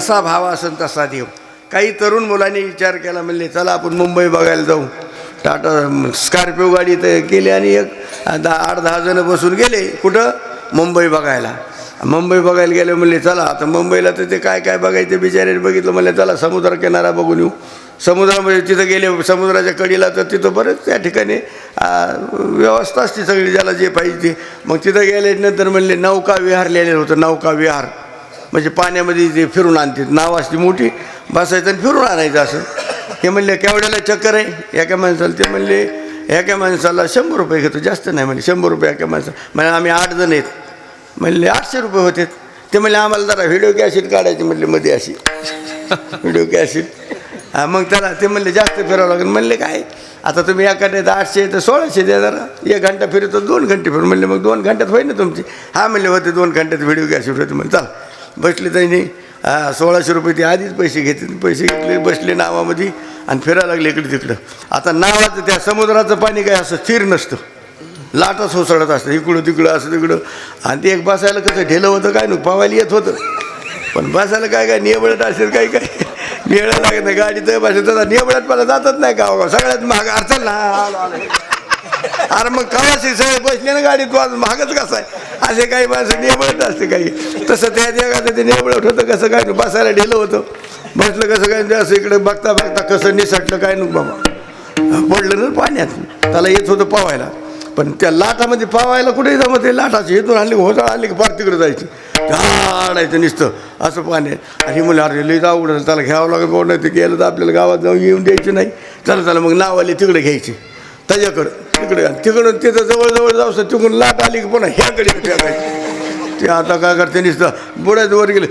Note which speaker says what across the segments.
Speaker 1: जसा भाव असेल तसा देव. काही तरुण मुलांनी विचार केला, म्हणले चला आपण मुंबई बघायला जाऊ. टाटा स्कॉर्पिओ गाडी तर केली आणि 8-10 जण बसून गेले कुठं, मुंबई बघायला. मुंबई बघायला गेले, म्हणले चला आता मुंबईला तर ते काय काय बघायचं, बिचारे बघितलं. म्हणले चला समुद्र किनारा बघून येऊ. समुद्रामध्ये तिथं गेले, समुद्राच्या कडेला तर तिथं बरंच त्या ठिकाणी व्यवस्था असते सगळी, ज्याला जे पाहिजे ते. मग तिथं गेल्यानंतर म्हणले नौका विहार लिहिलेलं होतं. नौका विहार म्हणजे पाण्यामध्ये ते फिरून आणते, नाव असते मोठी, बसायचं आणि फिरून आणायचं असं. हे म्हणले केवढ्याला चक्कर आहे एका माणसाला. ते म्हणले एका माणसाला 100 रुपये घेतो, जास्त नाही. म्हणजे 100 रुपये एका माणसाला. म्हणजे आम्ही 8 जण आहेत. म्हणले 800 रुपये होते. ते म्हणले आम्हाला जरा व्हिडिओ कॅसेट काढायची, म्हणले मध्ये अशी व्हिडिओ कॅसेट. मग त्याला ते म्हणले जास्त फिरावं लागेल. म्हणले काय आता तुम्ही एखाद्या 800 तर 1600 द्या, जरा 1 घंटा फिरतो 2 घंटे फिरून. म्हणले मग 2 घंट्यात होईल ना तुमची. हा म्हणले होते 2 घंट्यात व्हिडिओ कॅसेट होते. म्हणजे चला बसले त्यांनी 1600 रुपये ते आधीच पैसे घेतले. बसले नावामध्ये आणि फिरायला लागले इकडे तिकडं. आता नावाचं त्या समुद्राचं पाणी काय असं स्थिर नसतं, लाटा सोसळत असतं इकडं तिकडं असं तिकडं. आणि ते एक बसायला कसं ढेलं होतं काय नको, पावायला येत होतं. पण बसायला काय काय नियबळत असेल काही काय निळं लागत नाही. गाडी तर बसायचं तसा नियबळत मला जातच नाही गाव. सगळ्यात महाग अडचण ना. अरे मग कवाशी सगळे बसले ना गाडीत, तू महागच कसा आहे. असे काही माणसं नियबळत असते काही. तसं त्या जगाचं ते नियबळत होतं कसं काय, बसायला ढेलं होतं. बसलं कसं काय असं इकडे बघता बघता कसं निसटलं काय नको बाबा, पडलं ना पाण्यात. त्याला येत होतं पावायला, पण त्या लाटामध्ये पावायला कुठे जमत. ते लाटाची इथून आणली होता, आणली की फार तिकडं जायची, झाडायचं नुसतं असं पाणी. आणि मुलं अरे लई आवडलं, त्याला घ्यावं लागत बोल नाही. ते गेलं तर आपल्याला गावात जाऊन येऊन द्यायचं नाही. चला मग नावाले तिकडे घ्यायची त्याच्याकडं, तिकडून तिथं जवळजवळ जाऊ. तिकडून लाट आली की पुन्हा ह्याकडे फेकायची. ते आता काय करते नुसतं बुड्यात वर गेले.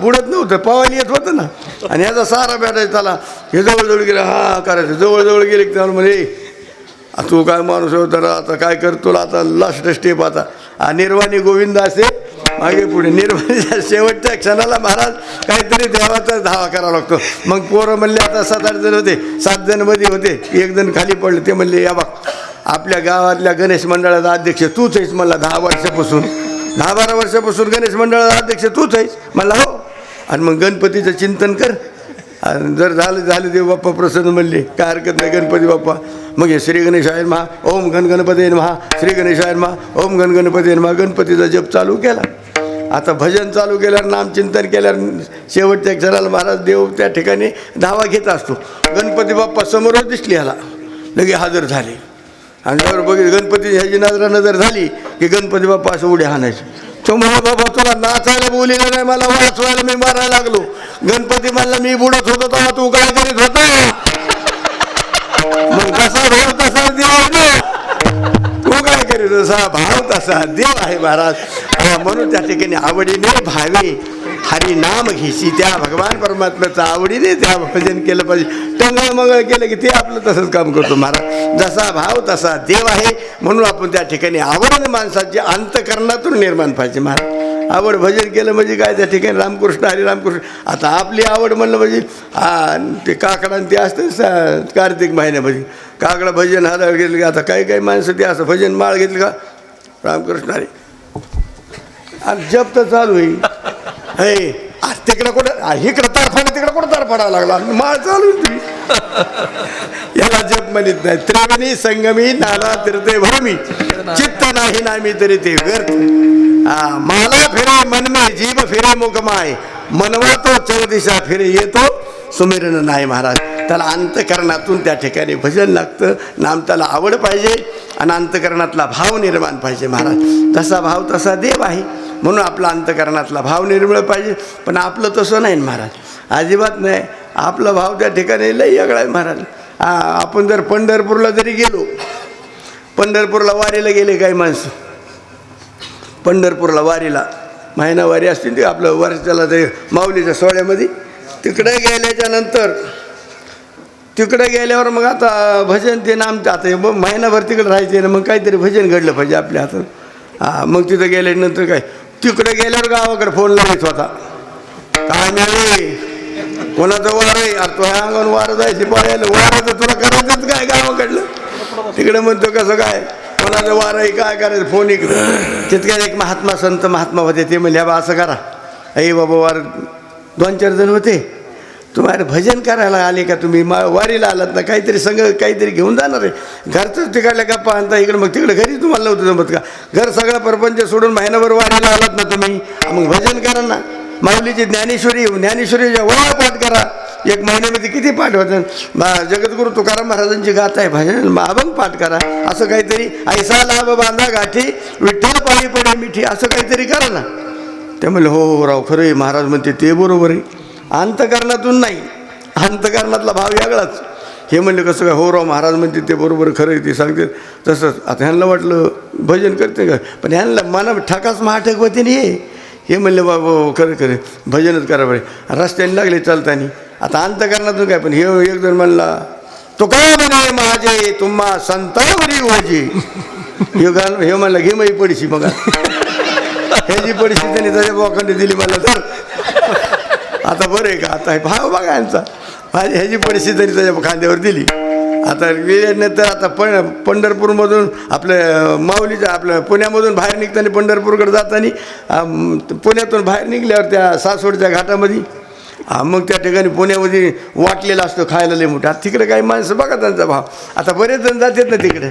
Speaker 1: बुडत नव्हतं, पावायला येत होतं ना. आणि ह्याचा सारा भेटायचा त्याला. हे जवळजवळ गेलं करायचं. जवळजवळ गेले की त्याला म्हणे तू काय माणूस होता, आता काय कर, तुला आता लास्ट स्टेप आता निर्वाणी गोविंद असे मागे पुढे. निर्वाणीच्या शेवटच्या क्षणाला महाराज काहीतरी देवाचा धावा करावा लागतो. मग पोरं म्हणले आता 7-8 जण होते, 7 जण मध्ये होते, 1 जण खाली पडले. ते म्हणले या बघ आपल्या गावातल्या गणेश मंडळाचा अध्यक्ष तूच आहेस. मला 10 वर्षापासून 10-12 वर्षापासून गणेश मंडळाचा अध्यक्ष तूच आहेस. म्हणला हो. आणि मग गणपतीचं चिंतन कर. आणि जर झालं देव बाप्पा प्रसन्न म्हणले काय हरकत नाही गणपती बाप्पा. मग हे श्री गणेशाय महा, ओम गण गणपती महा, श्री गणेशाय महा, ओम गण गणपती महा. गणपतीचा जप चालू केला. आता भजन चालू केल्यावर, नामचिंतन केल्यावर शेवटच्या क्षणाला महाराज देव त्या ठिकाणी धावा घेत असतो. गणपती बाप्पा समोरच दिसली ह्याला, लगे हजर झाले. आणि जर बघितलं गणपती ह्याची नजर झाली की गणपती बाप्पा असं उड्या हाणायचे. तो म्हणा बाबा तुला नाचायला बोलिलं नाही, मला वाचवायला मी मारायला लागलो. गणपती म्हणला मी बुडत होतो तेव्हा तू काय करीत होता. मग कसा भाव तसा देव आहे ना, तू काय करीत तसा भाव तसा देव आहे महाराज. म्हणून त्या ठिकाणी आवडीने भावे हरी नाम घेशी. त्या भगवान परमात्म्याचं आवडीने त्या भजन केलं पाहिजे. टंगळ मंगळ केलं की ते आपलं तसंच काम करतो महाराज. जसा भाव तसा देव आहे. म्हणून आपण त्या ठिकाणी आवड माणसाची अंतकरणातून निर्माण पाहिजे महाराज. आवड भजन केलं म्हणजे काय त्या ठिकाणी रामकृष्ण हरी रामकृष्ण. आता आपली आवड म्हणलं म्हणजे ते काकडा ते असतं कार्तिक महिन्यामध्ये काकडा भजन हरा घेतलं की आता काही काही माणसं ते असं भजन माळ घेतली का रामकृष्ण हरी आणि जप तर चालू आहे. हे तिकडं कुठं इकडं तारफाडा तिकडं कुठं तारफाडावं लागला माळ चालू तुम्ही. याला जप म्हणत नाही. त्रिवेणी संगमी नाना तीर्थे भूमी चित्त नाही नामी तरी ते व्यर्थ. माला फिरे मनमे जीव फिरे मुखमाय मनवा तो चर दिशा फिरे येतो सुमिरण नाही महाराज. त्याला अंतकरणातून त्या ठिकाणी भजन लागतं. नाम त्याला आवड पाहिजे आणि अंतकरणातला भाव निर्माण पाहिजे महाराज. तसा भाव तसा देव आहे. म्हणून आपला अंतकरणातला भाव निर्माण पाहिजे. पण आपलं तसं नाही महाराज, अजिबात नाही. आपला भाव त्या ठिकाणी लई वेगळा आहे महाराज. आपण जर पंढरपूरला जरी गेलो, पंढरपूरला वारीला गेले काही माणसं, पंढरपूरला वारीला महिना वारी असते ते आपलं वर्षाला ते माऊलीच्या सोहळ्यामध्ये. तिकडे गेल्याच्या नंतर तिकडे गेल्यावर मग आता भजन ते नाम आता महिनाभर तिकडे राहायचे ना. मग काहीतरी भजन घडलं पाहिजे आपल्या हातात. मग तिथं गेल्यानंतर काय तिकडे गेल्यावर गावाकडे फोन लावायचा होता. काय मिळाले कोणाचं वार आहे यार, तो ह्या अंगावर वारं जायची पाहायला. वाराचं तुला करायचंच काय गावाकडलं. तिकडे म्हणतो कसं काय कोणाचं वार आहे काय करायचं फोन इकडं. तितक्या एक महात्मा संत महात्मा होते. ते म्हणले बा असं करा, आई बाबा वार 2-4 जण होते. तुम्हाला भजन करायला आले का तुम्ही वारीला आलात ना, काहीतरी संग काहीतरी घेऊन जाणार आहे. घरचंच तिकडल्या गप्पा आणता इकडे, मग तिकडे घरी तुम्हाला नव्हतं जमत का? घर सगळा परपंच सोडून महिनाभर वारीला आलात ना तुम्ही, मग भजन करा ना. माऊलीची ज्ञानेश्वरीच्या वळा पाठ करा. 1 महिन्यामध्ये किती पाठ होतात? जगद्गुरु तुकाराम महाराजांची गाथा आहे, भजन अभंग पाठ करा. असं काहीतरी ऐसा लाभ बांधा गाठी विठ्ठल पाणी पडे मिठी, असं काहीतरी करा ना. ते म्हणले हो राव, खरं आहे. महाराज म्हणते ते बरोबर आहे. अंतकरणातून नाही, अंतकरणातला भाव वेगळाच. हे म्हणले कसं काय? हो राव, महाराज म्हणते ते बरोबर, खरं आहे ते सांगते तसंच. आता ह्यांना वाटलं भजन करते का, पण ह्यांना मना ठाकाच महाठक होते नाही. हे म्हणले बाबा खरं खरं भजनच करा बरे. रस्त्याने लागले चालतानी. आता अंतकरणातून काय, पण हे एक जण म्हणला तो काय म्हणे माझे तुम्हा संतावरी ओझे. हे म्हणलं घे मग पडशी. मग ह्याची पडशी त्यांनी त्याच्या बोकांनी दिली मला. तर आता बरं आहे का? आता हे भाव बघा यांचा. ह्याची पडशी त्यांनी त्याच्या खांद्यावर दिली. आता गेल्यानंतर आता पंढरपूरमधून आपल्या माऊलीच्या आपल्या पुण्यामधून बाहेर निघताना, पंढरपूरकडे जाताना पुण्यातून बाहेर निघल्यावर त्या सासवडच्या घाटामध्ये मग त्या ठिकाणी पुण्यामध्ये वाटलेलं असतं खायला लय मोठं. आता तिकडे काही माणसं बघा त्यांचा भाव. आता बरेच जण जातात ना तिकडे.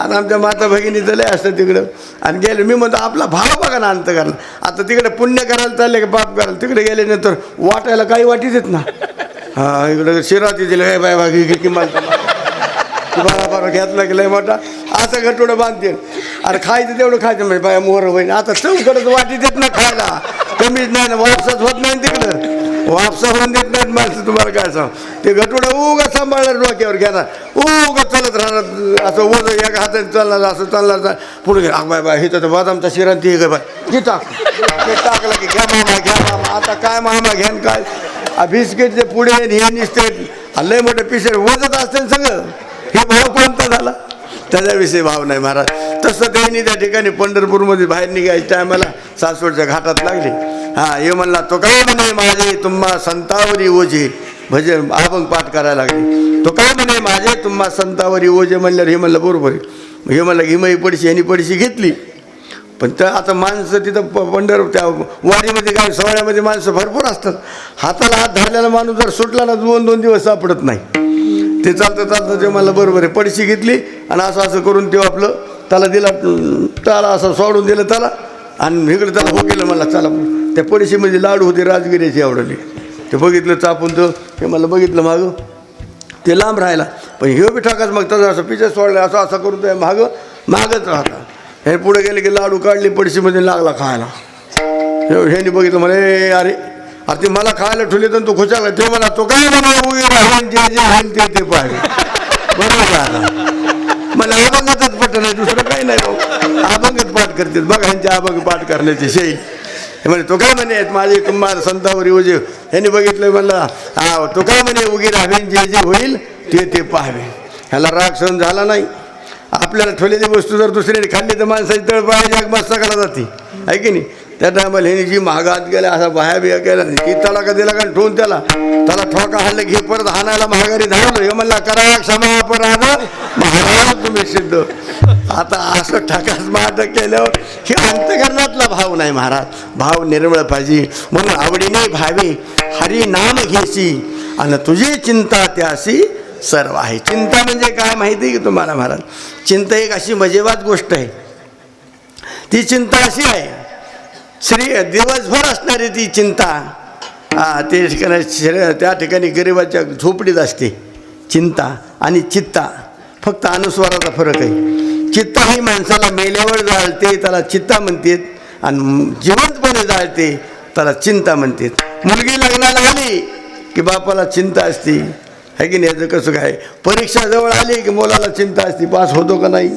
Speaker 1: आता आमच्या माता भगिनीचं लय असतं तिकडं. आणि गेले मी म्हणतो आपला भाव बघा ना अंत करायला. आता तिकडे पुण्य करायला चालले का पाप करायला, तिकडे गेल्यानंतर वाटायला काही वाटीत येत ना. हा इकडं शिराती दिलं काय बाय बागी किंमत बारा घेतला की लय मोठा असं गटोडं बांधते. अरे खायचं तेवढं खायचं म्हणजे बाया मोहर होईन. आता चौकडंच वाटी देत ना खायला, कमीच नाही ना. वापसाच होत नाही तिकडं, वापसा होऊन देत नाहीत माणसं. तुम्हाला काय सांग, ते गटोडं उगा सांभाळणार डोक्यावर घेणार, उगा चालत राहणार. असं वज एका हाताने चालणार, असं चालणार पुढे घ्या. बाय बाय हे तर बदामचा शिरांती आहे का बाय, हे टाक ते टाकलं की घ्या मामा घ्या मामा. आता काय मामा घ्यान काय, बिस्किटचे पुढे हे निसते लय मोठे पिशे वजत असते सगळं. हे भाव कोणता झाला? त्याच्याविषयी भाव नाही महाराज. तसं त्यांनी त्या ठिकाणी पंढरपूरमध्ये बाहेर निघायच्या टायमाला सासवडच्या घाटात लागले. हे म्हणला तो काय म्हणे माझे तुम्हा संतावरी ओझे. भजन अभंग पाठ करायला लागले. तो काय म्हणे माझे तुम्हा संतावरी ओझे म्हणल्यावर हे म्हणलं बरोबर आहे. हे म्हणलं हिमई पडशी, ह्यानी पडशी घेतली. पण त्या आता माणसं तिथं त्या वारीमध्ये काय सोहळ्यामध्ये माणसं भरपूर असतात. हाताला हात धरलेला माणूस जर सुटला ना 2-2 दिवस सापडत नाही. ते चालतं ते मला बरोबर आहे. पडशी घेतली आणि असं करून ते आपलं त्याला दिला, त्याला असं सोडून दिलं त्याला. आणि इकडे त्याला हो केलं मला चला. त्या पडशीमध्ये लाडू होते राजगिऱ्याची आवडली. ते बघितलं चापून, तर हे मला बघितलं मागं ते लांब राहिला. पण हे बी टाकाच मग त्याचं असं पिछे सोडलं, असं करून ते मागच राहता. हे पुढे गेले की लाडू काढली पडशीमध्ये लागला खायला. ह्यानी बघितलं म्हणे अरे अरे ते मला खायला ठेवले तर तू खुशाला. ते म्हणा तो काय म्हणा उगे राहील जे जे होईल ते पाहिजे. बरोबर आहे. मला अभंगातच पट नाही, दुसरं काही नाही. भाऊ अभंगच पाठ करतात बघा, ह्यांचे अभंग पाठ करण्याची शैली. हे म्हणे तो काय म्हणे माझे तुम्हाला संतावरी ओझे. ह्यांनी बघितलं म्हणला तो काय म्हणे उगी राहील जे जे होईल ते पाहावे. ह्याला राग सहन झाला नाही. आपल्याला ठेवलेली वस्तू जर दुसऱ्याने खाल्ली तर माणसाची तळपायाची मस्त करा जाते आहे की नाही. त्या टायमाला ह्याने जी महागात गेल्या असा बाह्या बिया केला की तडाका दिला का ठेवून त्याला ठोका हाणलं घे परत हाणायला महागारी धावलं. हे म्हणला करा क्षमा अपराध महाराज तुम्ही सिद्ध. आता असं ठकास माट केल्यावर हे अंतकरणातला भाव नाही महाराज. भाव निर्मळ पाहिजे. म्हणून आवडीने भावे हरी नाम घेशी आणि तुझी चिंता त्याशी सर्व आहे. चिंता म्हणजे काय माहिती आहे की तुम्हाला महाराज? चिंता एक अशी मजेबात गोष्ट आहे. ती चिंता अशी आहे, दिवसभर असणारी ती चिंता ते ठिकाणी त्या ठिकाणी गरिबाच्या झोपडीत असते चिंता. आणि चित्ता फक्त अनुस्वाराचा फरक आहे. चित्ता ही माणसाला मेल्यावर जाळते त्याला चित्ता म्हणतात, आणि जिवंतपणे जाळते त्याला चिंता म्हणतात. मुलगी लग्नाला आली की बापाला चिंता असते आहे की नाही. याचं कसं काय, परीक्षा जवळ आली की मुलाला चिंता असते पास होतो का नाही.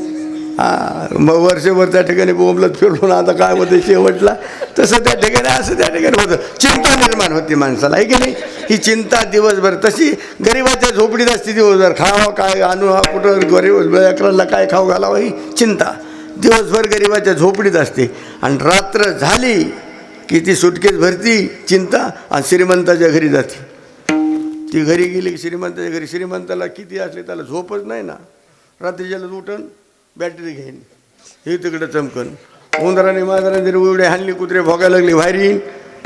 Speaker 1: मग वर्षभर त्या ठिकाणी बोंबलत फिरून आता काय होतं शेवटला तसं त्या ठिकाणी असं त्या ठिकाणी होतं. चिंता निर्माण होती माणसाला आहे की नाही. ही चिंता दिवसभर तशी गरिबाच्या झोपडीत असते. दिवसभर खावा काय आणू, कुठं गरीब अकराला काय खाऊ घालावं ही चिंता दिवसभर गरिबाच्या झोपडीत असते. आणि रात्र झाली की ती सुटकेस भरती चिंता आणि श्रीमंताच्या घरी जाते. ती घरी गेली की श्रीमंताच्या घरी, श्रीमंताला किती असले त्याला झोपच नाही ना. रात्रीच्याला उठण बॅटरी घेईन हे तिकडं चमकन. उंदराने मांजराने जरी उड्या हाणली कुत्रे भोगायला लागली बाहेर येईन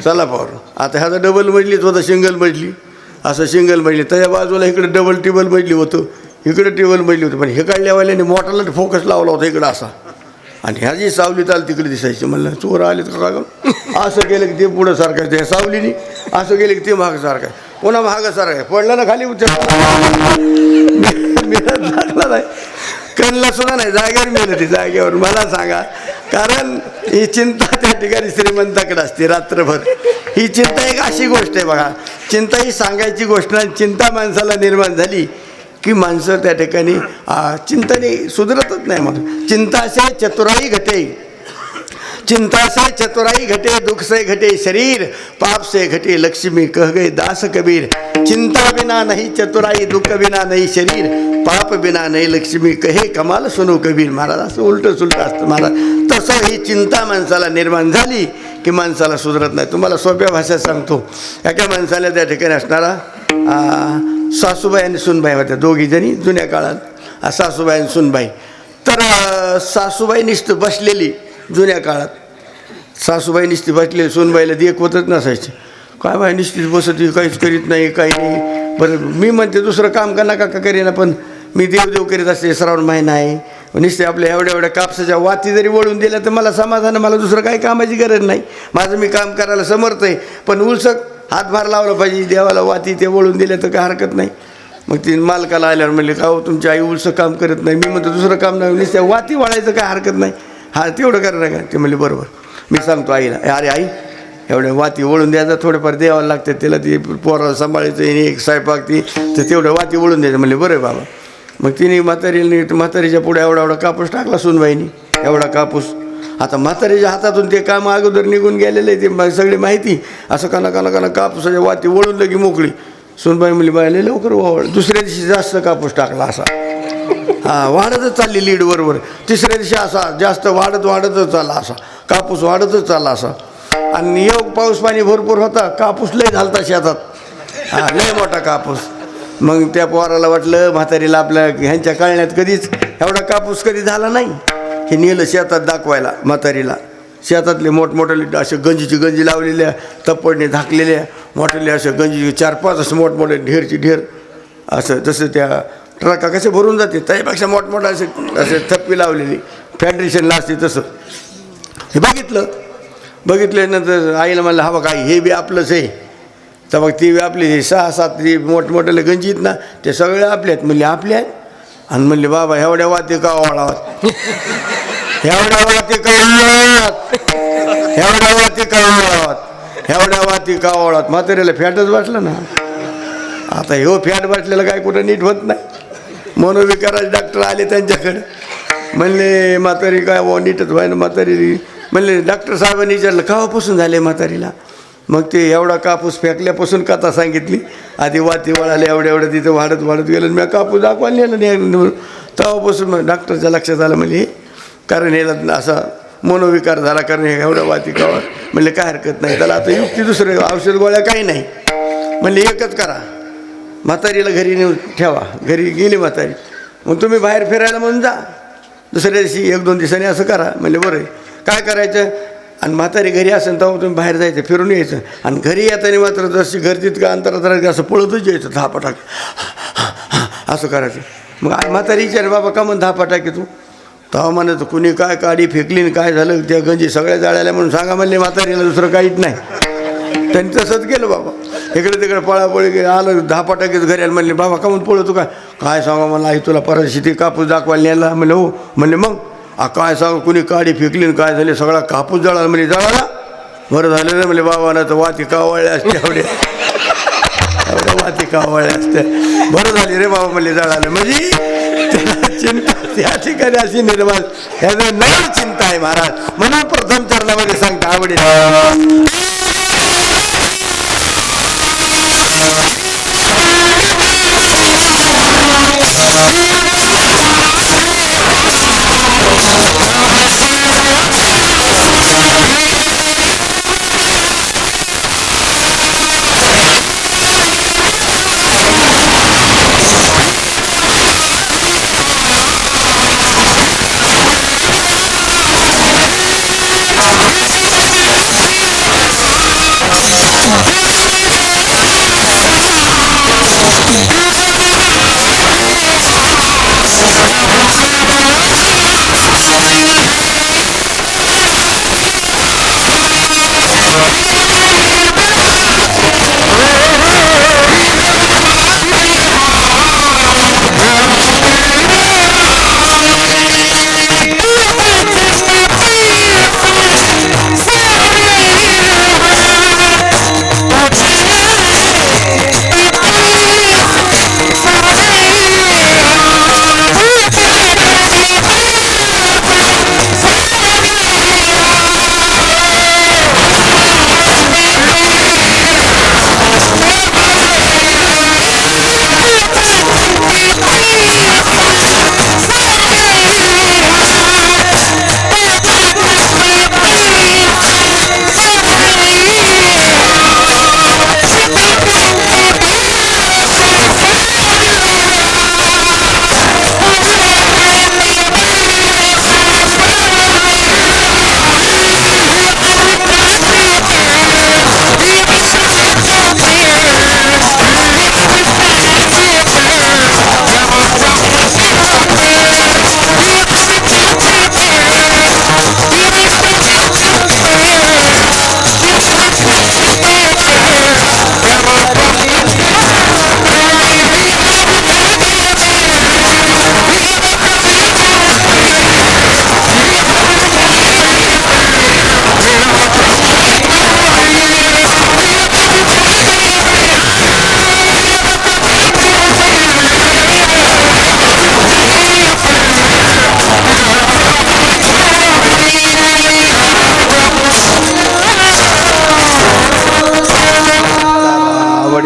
Speaker 1: सलापावर. आता ह्याचा डबल मजलीच होता, सिंगल मजली, असं सिंगल मजली. त्याच्या बाजूला इकडे डबल टिबल मजली होतं, इकडे टेबल मजली होती. पण हे काढल्यावाल्याने मोठाला फोकस लावला होता इकडं असा, आणि ह्या जी सावलीत आली तिकडे दिसायची. म्हणलं चोर आलेत का काय? असं केलं की ते पुढं सारखायचं, ह्या सावलीने असं केलं की ते मागं सारखं, पुन्हा मागं सारखं. पडलं ना खाली मेहनत लागला नाही, कणला सुद्धा नाही, जागेवर मेहनत, जागेवर. मला सांगा, कारण ही चिंता त्या ठिकाणी श्रीमंताकडे असते रात्रभर. ही चिंता एक अशी गोष्ट आहे बघा, चिंता ही सांगायची गोष्ट नाही. चिंता माणसाला निर्माण झाली की माणसं त्या ठिकाणी चिंताने सुधरतच नाही. मग चिंता से चतुराई घटे, चिंता से चतुराई घटे, दुख से घटे शरीर, पाप से घटे लक्ष्मी, कह गए दास कबीर. चिंता बिना नहीं चतुराई, दुख बिना नहीं शरीर, पाप बिना नहीं लक्ष्मी, कहे कमाल सुनो कबीर. महाराज असं उलटं सुलटं असतं महाराज. तसं ही चिंता माणसाला निर्माण झाली की माणसाला सुधरत नाही. तुम्हाला सोप्या भाषेत सांगतो, एका माणसाला त्या ठिकाणी असणारा सासूबाई आणि सुनबाई होत्या, दोघी जणी जुन्या काळात, सासूबाई आणि सुनबाई. तर सासूबाई नुसतं बसलेली, जुन्या काळात सासूबाई नुसती बसलेली, सुनबाईला देखवतच नसायची. काय बाई नुसतीच बसती, काहीच करीत नाही, काही नाही. बरं मी म्हणते दुसरं काम का नका का करीना, पण मी देवदेव करीत असते, श्रावण महिना आहे, नुसते आपल्या एवढ्या एवढ्या कापसाच्या वाती जरी वळून दिल्या तर मला समाधान, मला दुसरं काही कामाची गरज नाही, माझं मी काम करायला समर्थ आहे. पण उलसक हातभार लावला पाहिजे, देवाला वाती ते वळून दिल्या तर काय हरकत नाही. मग ती मालकाला आल्यावर म्हणले, का हो तुमची आई उलसं काम करत नाही. मी म्हणतो दुसरं काम नाही, नुसत्या वाती वळायचं काय हरकत नाही, हा तेवढं करा का. ते म्हणले बरोबर. मी सांगतो आईला, अरे आई एवढ्या वाती वळून द्यायचं, थोडेफार द्यावं लागते त्याला, ती पोराला सांभाळायचं, एक स्वयंपाक ती, तर तेवढं वाती वळून द्यायचं. म्हणले बरं बाबा. मग तिने म्हातारीच्या पुढे एवढा एवढा कापूस टाकला सुनबाईनी, एवढा कापूस. आता म्हातारीच्या हातातून ते काम अगोदर निघून गेलेलं आहे, ते सगळी माहिती. असं काना कापूसाच्या वाती वळून लगी मोकळी. सुनबाई म्हणली बायले लवकर वावळ. दुसऱ्या दिवशी जास्त कापूस टाकला असा, वाढतच चालली लीड बरोबर. तिसऱ्या दिवशी असा जास्त वाढतच चालला, असा कापूस वाढतच चालला असा. आणि योग पाऊस पाणी भरपूर होता, कापूस लय झालता शेतात, लय मोठा कापूस. मग त्या पोराला वाटलं म्हातारीला आपल्या ह्यांच्या कळण्यात कधीच एवढा कापूस कधी झाला नाही. हे नेलं शेतात दाखवायला म्हातारीला. शेतातले मोठमोठे असे गंजीची गंजी लावलेल्या, तप्पडने झाकलेल्या मोठ्याले असे गंजी 4-5 असं मोठमोठे ढेरची ढेर, असं जसं त्या ट्रका कसे भरून जाते त्यापेक्षा मोठमोठं असे थप्पी लावलेली फेडरेशनला असते तसं. हे बघितल्यानंतर आईला म्हणलं, हा बघा आई हे बी आपलंच आहे. तर मग ती बी आपली 6-7 मोठमोठ्याला गंजी आहेत ना, ते सगळे आपले आहेत. म्हणले आपले आहेत. आणि म्हणले बाबा एवढ्या वाती का वळावात, एवढ्या वाती का वळावात, एवढ्या वाती का वळावात, एवढ्या वाती का वळावात. म्हातारीला फॅटच बसलं ना. आता ह्यो फॅट बसलेलं काय कुठं नीट होत नाही. मनोविकाराचे डॉक्टर आले त्यांच्याकडे, म्हणले म्हातारी काय व नीटच व्हाय ना म्हातारी. म्हणले डॉक्टर साहेबांनी विचारलं केव्हापासून झाले म्हातारीला. मग ते एवढा कापूस फेकल्यापासून कथा सांगितली. आधी वाती वळाले एवढ्या तिथं वाढत गेलं. मी कापूस दाखवायला नेलं नाही, तेव्हापासून मग डॉक्टरच्या लक्षात आलं. म्हणजे कारण ह्याला असा मनोविकार झाला, कारण हे एवढ्या वाती कावा. म्हणले काय हरकत नाही, त्याला आता युक्ती दुसरं औषध गोळ्या काही नाही. म्हणले एकच करा, म्हातारीला घरी नेऊन ठेवा. घरी गेली म्हातारी. मग तुम्ही बाहेर फिरायला म्हणून जा, दुसऱ्या दिवशी 1-2 दिवसांनी असं करा. म्हणले बरं काय करायचं. आणि म्हातारी घरी असेल तेव्हा तुम्ही बाहेर जायचं, फिरून यायचं. आणि घरी येताना मात्र जशी घर तितकं अंतरात राहायचं, असं पळतच यायचं, धापाटाक असं करायचं. मग म्हातारी विचार बाबा का म्हणून धापाटाकी तू. तेव्हा म्हणायचं कुणी काय काडी फेकली आणि काय झालं, त्या गंजी सगळ्या जाळ्याला म्हणून सांगा. म्हणले म्हातारीला दुसरं काहीच नाही. त्यांनी तसंच केलं बाबा. इकडे तिकडे पळापळी आलं, धापाटाकीच घरी आलं. म्हणले बाबा का म्हणून पळतो काय सांगा मला, आई तुला परत कापूस दाखवायला नेला. म्हणले हो. म्हणले मग काय सांगू, कुणी काडी फेकली आणि काय झाले, सगळा कापूस जळाला. म्हणजे जळाला बरं झालं ना. म्हणजे बाबा ना तर वाती कावळ्या असते, एवढ्या वाती कावळ्या असते, बरं झाली रे बाबा म्हणले जळालं. म्हणजे चिंता त्या ठिकाणी अशी निर्माण, ह्याचं नवीन चिंता आहे महाराज. म्हणून प्रथम चरणामध्ये सांगता आवडेल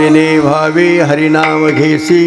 Speaker 1: हरिने भावे हरिनाम घेसी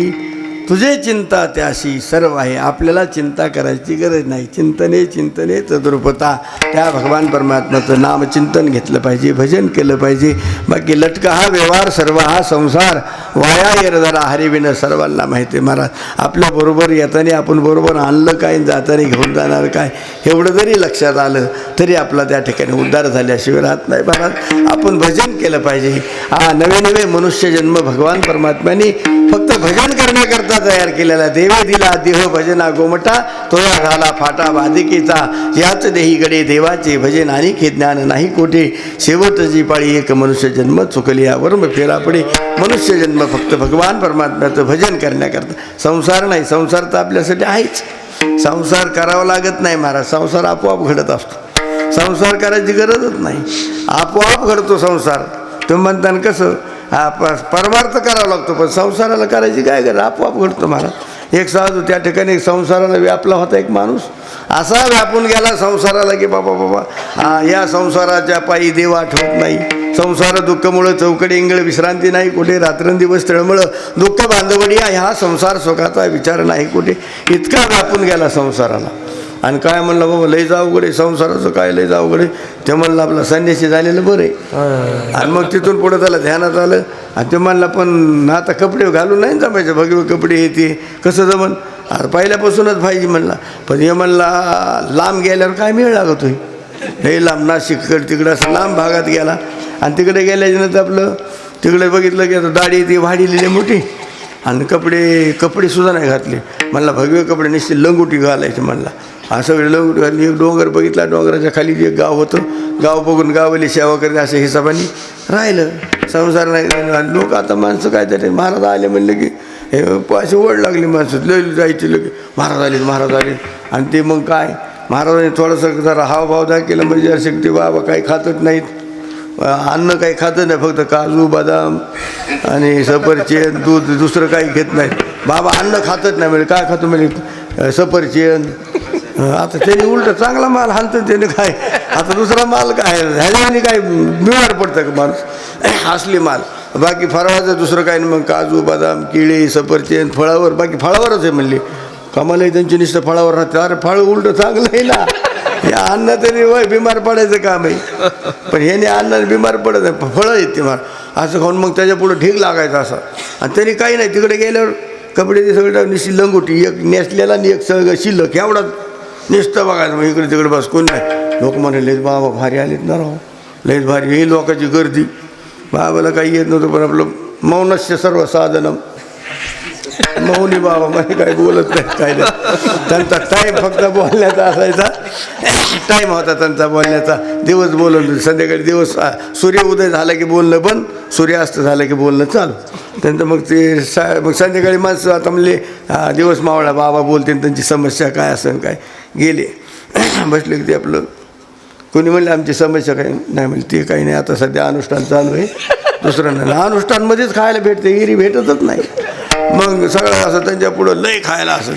Speaker 1: तुझे चिंता त्याशी सर्व आहे. आपल्याला चिंता करायची गरज नाही. चिंतने चिंतने तद्रूपता. त्या भगवान परमात्म्याचं नामचिंतन घेतलं पाहिजे, भजन केलं पाहिजे. बाकी लटका हा व्यवहार, सर्व हा संसार वाया येरधरा हरिविन सर्वांना माहिती आहे. महाराज आपल्याबरोबर येताना आपण बरोबर आणलं काय, जाताना घेऊन जाणार काय, एवढं जरी लक्षात आलं तरी आपला त्या ठिकाणी उद्धार झाल्याशिवाय राहत नाही. महाराज आपण भजन केलं पाहिजे. हा नवे नवे मनुष्य जन्म भगवान परमात्म्याने फक्त भजन करण्याकरता तयार केलेला. देवे दिला देह भजना गोमटा, तोया घाला फाटा बाधिकेचा, याच देही गडे देवाचे भजन आणि ज्ञान नाही कोठे. शेवटची पाळी एक मनुष्य जन्म, चुकली यावर मग फेरा पडे. मनुष्य जन्म फक्त भगवान परमात्म्याचं भजन करण्याकरता. संसार नाही, संसार तर आपल्यासाठी आहेच. संसार करावा लागत नाही महाराज, संसार आपोआप घडत असतो. संसार करायची गरजच नाही, आपोआप घडतो संसार. तुम्ही म्हणता कसं, हा परमार्थ करावा लागतो, पण संसाराला करायची काय गरज, आपोआप घडतो महाराज. एक साधू त्या ठिकाणी संसाराला व्यापला होता. एक माणूस असा व्यापून गेला संसाराला की बाबा या संसाराच्या पायी देव आठवत नाही. संसार दुःखमुळं चौकडे इंगळ विश्रांती नाही कुठे. रात्रंदिवस तळमळं दुःख बांधवडी, ह्या संसार सुखाचा विचार नाही कुठे. इतका व्यापून गेला संसाराला. आणि काय म्हणलं बाबा लय अवघड आहे संसाराचं, काय लय अवघड आहे. ते म्हणलं आपलं संन्यासी झालेलं बरं आहे. आणि मग तिथून पुढं त्याला ध्यानात आलं. आणि ते म्हणलं पण आता कपडे घालून नाही जमायचे, भगवे कपडे हे ते कसं जमन, आता पहिल्यापासूनच पाहिजे म्हणला. पण हे म्हणला लांब गेल्यावर काय मिळ लागतो हे लांब, नाशिककडे तिकडं असं लांब भागात गेला. आणि तिकडे गेल्याच्यानंतर आपलं तिकडे बघितलं की आता दाढी ती वाढलेली मोठी, आणि कपडे सुद्धा नाही घातले. म्हणला भगवे कपडे निश्चित लंगोटी घालायचे म्हणला. असं वेळ लंगोटी घातली. एक डोंगर बघितला, डोंगराच्या खाली एक गाव होतं. गाव बघून गावाली सेवा करते असं हिसाबाने राहिलं. संसार नाही. लोक आता माणसं काय तरी महाराज आले म्हणले की हे अशी ओढ लागली माणसं, लय जायची लगे महाराज आले. आणि ते मग काय महाराजांनी थोडंसं जरा हावभाव दाखवलं म्हणजे असे ते बाबा काही खातच नाहीत, अन्न काही खातं नाही, फक्त काजू बदाम आणि सफरचंद दूध, दुसरं काही घेत नाहीत. बाबा अन्न खातच नाही म्हणजे काय खातो म्हणजे सफरचंद. आता त्यांनी उलट चांगला माल हाणतं त्याने काय, आता दुसरा माल काय ह्याच्याने काय बिमार पडतं का माणूस, असली माल. बाकी फराळाचं दुसरं काय नाही. मग काजू बदाम केळी सफरचंद फळावर, बाकी फळावरच आहे म्हणले. कमालही त्यांची निष्ठा फळावर राहते. अरे फळ उलट चांगलं आहे ना, हे अन्न तरी वय बिमार पडायचं काम आहे. पण ह्याने अन्नाने बिमार पडत नाही, फळं येते मार असं खाऊन. मग त्याच्या पुढं ढीग लागायचा असा. आणि त्यांनी काही नाही, तिकडे गेल्यावर कपडे ते सगळं निश्चित लंगोटी, एक नेसलेला आणि एक सगळं शिल्लक, एवढाच नुसतं बघायचं. मग इकडे तिकडे बस कोण नाही. लोक म्हणे लयच बाबा भारी आलेत ना राव, लयच भारी. ही लोकांची गर्दी, बाबाला काही येत नव्हतं. पण आपलं मौनस्य सर्व साधनम, मौनी बाबा म्हणजे काय बोलत नाही काय नाही. त्यांचा टाईम फक्त बोलण्याचा असायचा, टाईम होता त्यांचा बोलण्याचा. दिवस बोलवलं, संध्याकाळी दिवस सूर्य उदय झाला की बोलणं बंद, सूर्यास्त झाला की बोलणं चालू. त्यांचं मग ते मग संध्याकाळी माणसं आता म्हणले दिवस मावळा बाबा बोलते, त्यांची समस्या काय असं काय. गेले बसले की ते आपलं कोणी म्हणले आमची समस्या काही नाही म्हणले, ते काही नाही आता सध्या अनुष्ठान चालू आहे, दुसरं नाही. अनुष्ठानमध्येच खायला भेटते, एरी भेटतच नाही. मग सगळं असं त्यांच्या पुढं लय खायला असं.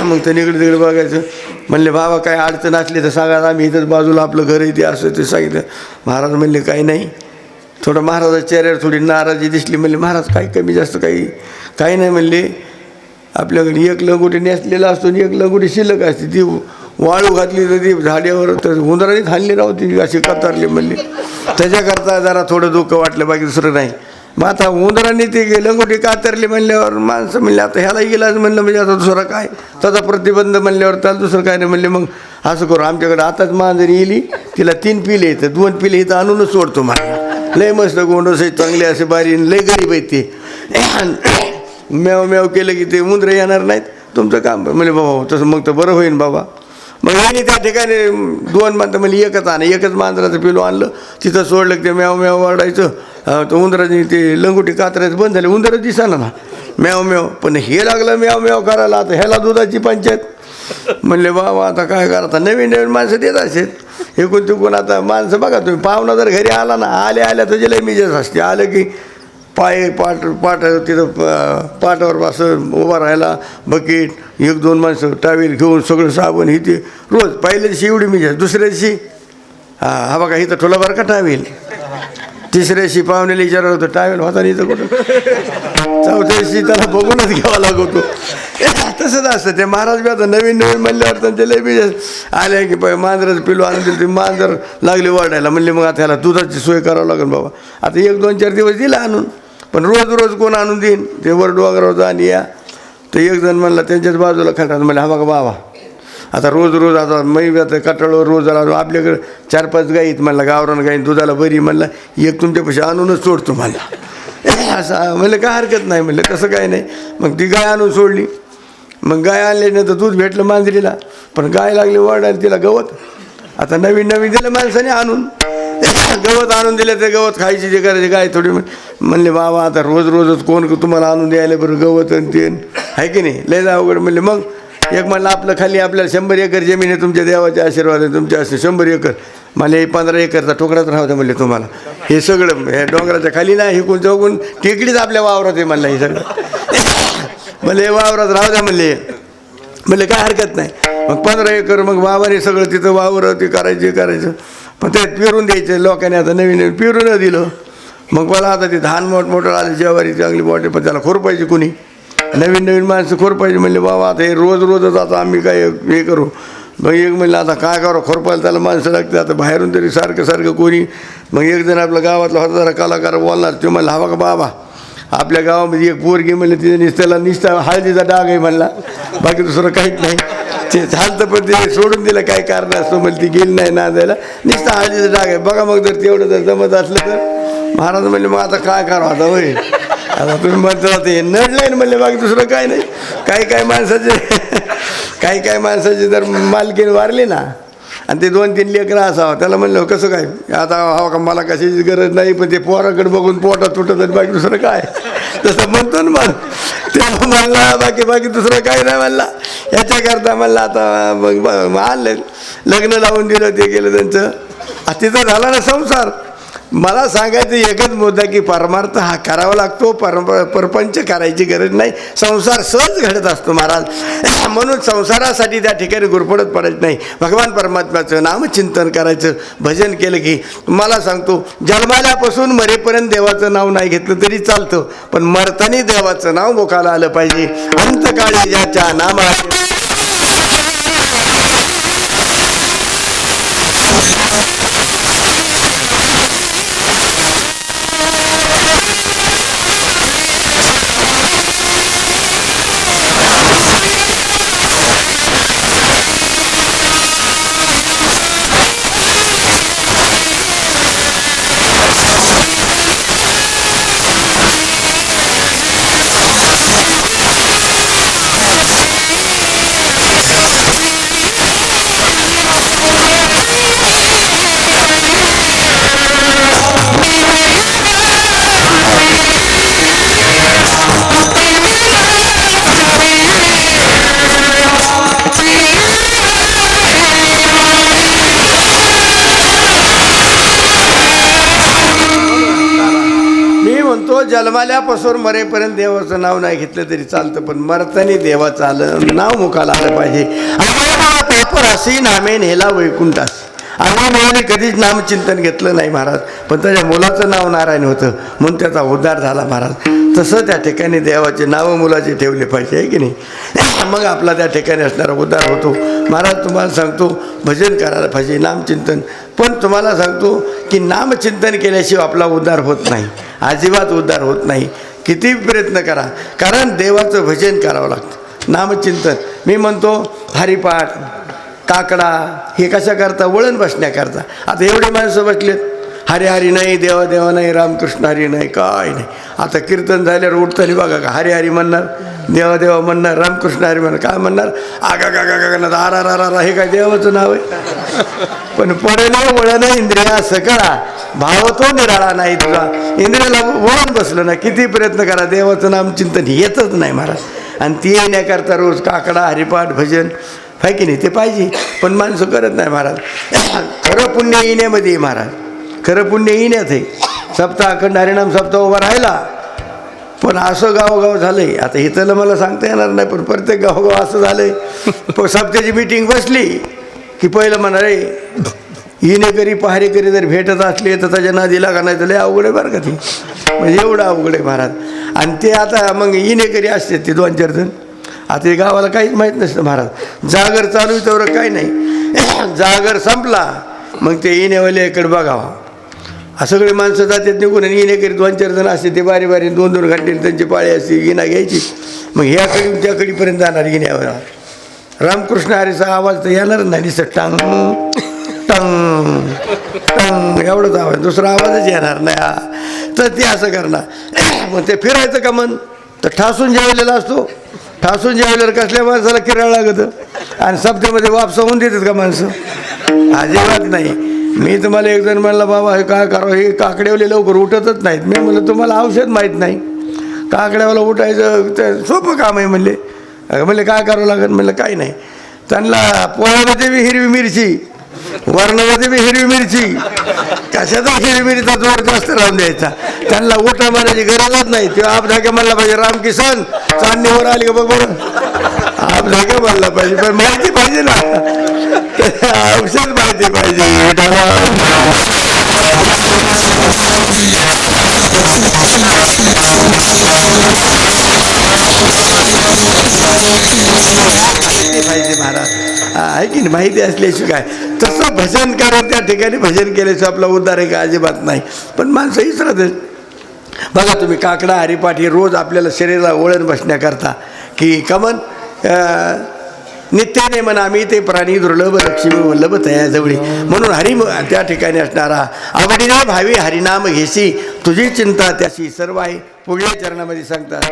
Speaker 1: मग ते इकडे तिकडे बघायचं. म्हणले बाबा काय अडचण असली तर सांगा, आम्ही इथंच बाजूला आपलं घर आहे ते असं ते सांगितलं. महाराज म्हणले काही नाही. थोडं महाराजाच्या चेहऱ्यावर थोडी नाराजी दिसली. म्हणले महाराज काही कमी जास्त काही नाही. म्हणले आपल्याकडे एक लंगोटी नेसलेला असतो आणि एक लंगोटी शिल्लक असते, ती वाळू घातली तर ती झाड्यावर तर उंदराने खाल्ली राहती अशी कतारली. म्हणले त्याच्याकरता जरा थोडं दुःख वाटलं, बाकी दुसरं नाही. मग आता उंदरांनी ती लंगोटी कातरली म्हणल्यावर माणसं म्हणले आता ह्याला गेलाच म्हणलं म्हणजे आता दुसरा काय, त्याचा प्रतिबंध म्हणल्यावर त्याला दुसरं काय नाही. म्हणले मग असं करू, आमच्याकडे आताच मांजरी येली, तिला 3 पिले येतं, 2 पिले इथं आणूनच सोडतो मला. लय मस्त गोंडस आहे, चांगले असे बारी, लय गरीब आहेत ते. मेव मेव केलं की ते उंदरं येणार नाहीत, तुमचं काम. म्हणजे बाबा तसं मग तर बरं होईन बाबा. मग यांनी त्या ठिकाणी 2 माणसं म्हणजे एकच एकच मांजराचं पिलो आणलं, तिथं सोडलं की ते मेव मेव वाढायचं. तर उंदराने ते लंगोटी कातरायचं बंद झाले, उंदरच दिसाना ना मेव मेव. पण हे लागलं मेव मेव करायला, आता ह्याला दुधाची पंचायत. म्हणले बाबा आता काय करा, नवीन नवीन माणसं देत असेल एकूण तिकून. आता माणसं बघा तुम्ही, पाहुणा जर घरी आला ना, आल्या तुझे लय मिजेस असते. आलं की पाट तिथं पाटावर असं उभा राहायला, बकेट 1-2 माणसं टावेल घेऊन सगळं साबण ही ते रोज. पहिल्या दिवशी एवढी मिजेस, दुसऱ्या दिवशी हा बघा इथं ठोला बरं का टावेल, तिसऱ्याशी पाहुण्याला विचारलं होतं टावेल होता नाही तर कुठं, चौथ्याशी त्याला बघूनच घ्यावा लागतो. तसंच असतं ते महाराज बी आता नवीन नवीन म्हणल्यावर त्यांचे लय बी आले की मांजराचं पिलू आणून दिलं, ते मांजर लागली वाढायला. म्हणले मग आता ह्याला दुधाची सोय करावं लागेल बाबा. आता 1-2-4 दिवस दिला आणून, पण रोज रोज कोण आणून देईन, ते वर डोंगरावर आणि या. तर एक जण म्हणला त्यांच्याच बाजूला खंडात, म्हणले हा बघा बाबा आता रोज रोज आता मै आता कटाळवर रोज राहतो, आपल्याकडे 4-5 गाई आहेत म्हणलं, गावरान गाई दुधाला बरी. म्हणलं एक तुमच्यापाशी आणूनच सोडतो म्हणला. असं म्हणलं काय हरकत नाही, म्हणलं तसं काय नाही. मग ती गाय आणून सोडली. मग गाय आणल्यानंतर दूध भेटलं मांजरीला, पण गाय लागली वाढायला तिला गवत. आता नवीन नवीन दिलं माणसाने आणून, गवत आणून दिलं, ते गवत खायची जे करायची. गाय थोडी म्हणले बाबा आता रोज रोजच कोण तुम्हाला आणून द्यायला बरं गवत आणि ते आहे की नाही, लय अवघड. म्हणले मग एक म्हणलं आपलं खाली आपल्याला 100 एकर जमीन आहे, तुमच्या देवाचे आशीर्वाद आहे, तुमच्या असे 100 एकर. मला हे 15 एकरचा तुकडाच राहतं म्हणले तुम्हाला. हे सगळं हे डोंगराच्या खाली नाही, हे कोण चौकून टेकडीच आपल्या वावरात आहे म्हणलं हे सगळं. म्हणले हे वावरात राहू द्या म्हणले. म्हणले काय हरकत नाही. मग 15 एकर मग बाबाने सगळं तिथं वावर ते करायचं. पण त्यात पिरून द्यायचं लोकांनी. आता नवीन पिरून दिलं. मग मला आता ते धान मोठमोठं आले, ज्वारी चांगली मोठे, पण त्याला खोरपायची कुणी, नवीन माणसं खोरपायची. म्हणले बाबा आता हे रोज रोजच आता आम्ही काय हे करू. मग एक म्हणलं आता काय करू, खोरपायला त्याला माणसं लागते. आता बाहेरून तरी सारखं कोणी. मग एक जण आपल्या गावातला होता जरा कलाकार बोलणार, तो म्हणला हा बघा बाबा आपल्या गावामध्ये एक पोरगी म्हणले तिथे निसत्याला हळदीचा डाग आहे म्हणला, बाकी दुसरं काहीच नाही. ते झालं पण ते सोडून दिलं, काय कारण असतो म्हणजे ती गेली नाही ना द्यायला, नुसता हळदीचा डाग आहे बघा. मग जर तेवढं जर जमत असलं तर महाराज म्हणले मग आता काय करावं आता होय. आता तुम्ही म्हणता ते नडलं म्हणले, बाकी दुसरं काय नाही. काही माणसाचे जर मालकीन वारली ना आणि ते 2-3 लेकरं असावं, त्याला म्हणलं कसं काय आता हो का मला कशाची गरज नाही, पण ते पोराकडे बघून पोटात तुटत आणि बाकी दुसरं काय, तसं म्हणतो ना मग. तेव्हा म्हणला बाकी दुसरं काही नाही म्हणला. याच्याकरता म्हणलं आता मग आणलं, लग्न लावून दिलं, ते केलं त्यांचं. तिथं झाला ना संसार. मला सांगायचं एकच मुद्दा की परमार्थ हा करावा लागतो, परपंच करायची गरज नाही. संसार सहज घडत असतो महाराज. म्हणून संसारासाठी त्या ठिकाणी गुरफडत पडायचं नाही. भगवान परमात्म्याचं नामचिंतन करायचं, भजन केलं की मला सांगतो जन्माल्यापासून मरेपर्यंत देवाचं नाव नाही घेतलं तरी चालतं, पण मरतानी देवाचं नाव मुखाला आलं पाहिजे. अंतकाळी ज्याच्या नामा जन्माल्यापासून मरेपर्यंत देवाचं नाव नाही घेतलं तरी चालतं, पण मरतानी देवाचं आलं नाव मुखाला आलं पाहिजे. पेपर अशी नामे नेला वैकुंठास. आम्ही मुलाने कधीच नामचिंतन घेतलं नाही महाराज, पण त्याच्या मुलाचं नाव नारायण होतं म्हणून त्याचा उद्धार झाला महाराज. तसं त्या ठिकाणी देवाचे नाव मुलाचे ठेवले पाहिजे, आहे की नाही. मग आपला त्या ठिकाणी असणारा उद्धार होतो महाराज. तुम्हाला सांगतो भजन करायला पाहिजे, नामचिंतन. पण तुम्हाला सांगतो की नामचिंतन केल्याशिवाय आपला उद्धार होत नाही, अजिबात उद्धार होत नाही. किती प्रयत्न करा, कारण देवाचं भजन करावं लागतं. नामचिंतन मी म्हणतो हरिपाठ काकडा हे कशा करता, वळण बसण्याकरता. आता एवढी माणसं बसलेत, हरी हरी नाही, देवा देवा नाही, रामकृष्ण हरी नाही, काय नाही. आता कीर्तन झाल्यावर उठताना बघा का हरी हरी म्हणणार, देवा देवा म्हणणार, रामकृष्ण हरी म्हणणार, काय म्हणणार आगा गा गा गा गा आरा रा रा, हे काय देवाचं नाव आहे. पण पडेल वळण इंद्रिया सकळा भाव तो निराळा नाही तुझा. इंद्रियाला वळण बसलं ना, किती प्रयत्न करा देवाचं नाम चिंतन येतच नाही महाराज. आणि ती येण्याकरता रोज काकडा हरिपाठ भजन आहे की नाही ते पाहिजे, पण माणसं करत नाही महाराज. खरं पुण्य येण्यामध्ये महाराज, खरं पुण्य येण्यात आहे. सप्ताह अखंड हरिनाम सप्ताह उभा राहिला, पण असं गावोगाव झालंय. आता इथलं मला सांगता येणार नाही, पण प्रत्येक गावोगाव असं झालंय. सप्त्याची मीटिंग बसली की पहिलं म्हणा रे इनेकरी पहारेकरी जर भेटत असले तर त्याच्या नादीला का नाही तर लय अवघड आहे बरं का ती, म्हणजे एवढं अवघड आहे महाराज. आणि ते आता मग इनेकरी असते ते 2-4 जण. आता हे गावाला काहीच माहीत नसतं महाराज. जागर चालू आहे तर काही नाही, जागर संपला मग ते इनेवाल्याकडे बघावा. सगळे माणसं जातात निघून आणि इनेकरी 2-4 जण असते ते बारी 2-2 घंटे त्यांची पाळी असते इना घ्यायची. मग ह्याकडे त्याकडीपर्यंत जाणार इन्यावर. रामकृष्ण हरीचा आवाज तर येणार नाही, दिसत टांग टंग टंग एवढंच आवाज, दुसरा आवाजच येणार नाही. तर ते असं करणार. मग ते फिरायचं का मन तर ठासून जेवलेला असतो. ठासून जेवल्यावर कसल्या माणसाला किराळ लागतं. आणि सप्त्यामध्ये वापसा होऊन देतात का माणसं? अजिबात नाही. मी तुम्हाला एक जण म्हणलं बाबा हे काय करावं, हे काकड्यावले लवकर उठतच नाहीत. मी म्हणलं तुम्हाला औषध माहीत नाही, काकड्यावाला उठायचं ते सोपं काम आहे म्हणले. म्हणले काय करावं लागेल? म्हणलं काही नाही. त्यांना पोळ्यामध्ये बी हिरवी मिरची, वरणामध्ये बी हिरवी मिरची, कशाचा हिरवी मिरचीचा जोर जास्त राहून द्यायचा. त्यांना उठा मारायची गरजच नाही. तेव्हा आप धाके म्हणला पाहिजे रामकिसन चांदणीवर आली का बघ बरं, आप धाके म्हणला पाहिजे. पण माहिती पाहिजे ना, औषध माहिती पाहिजे. पाहिजे महाराज, आहे की नाही? माहिती असल्याशिवाय काय. तसं भजन करून त्या ठिकाणी भजन केल्याशिवाय आपला उद्धार आहे का? अजिबात नाही. पण माणसं इसरत बघा तुम्ही. काकडा हरिपाठ हे रोज आपल्याला शरीराला वळण बसण्याकरता की कमन नित्याने म्हणा आम्ही ते प्राणी दुर्लभ लक्ष्मी वल्लभ तयाजवळी. म्हणून हरी त्या ठिकाणी असणारा आवडीने भावी हरिनाम घेसी तुझी चिंता त्याशी सर्व आहे. पुढल्या चरणामध्ये सांगतात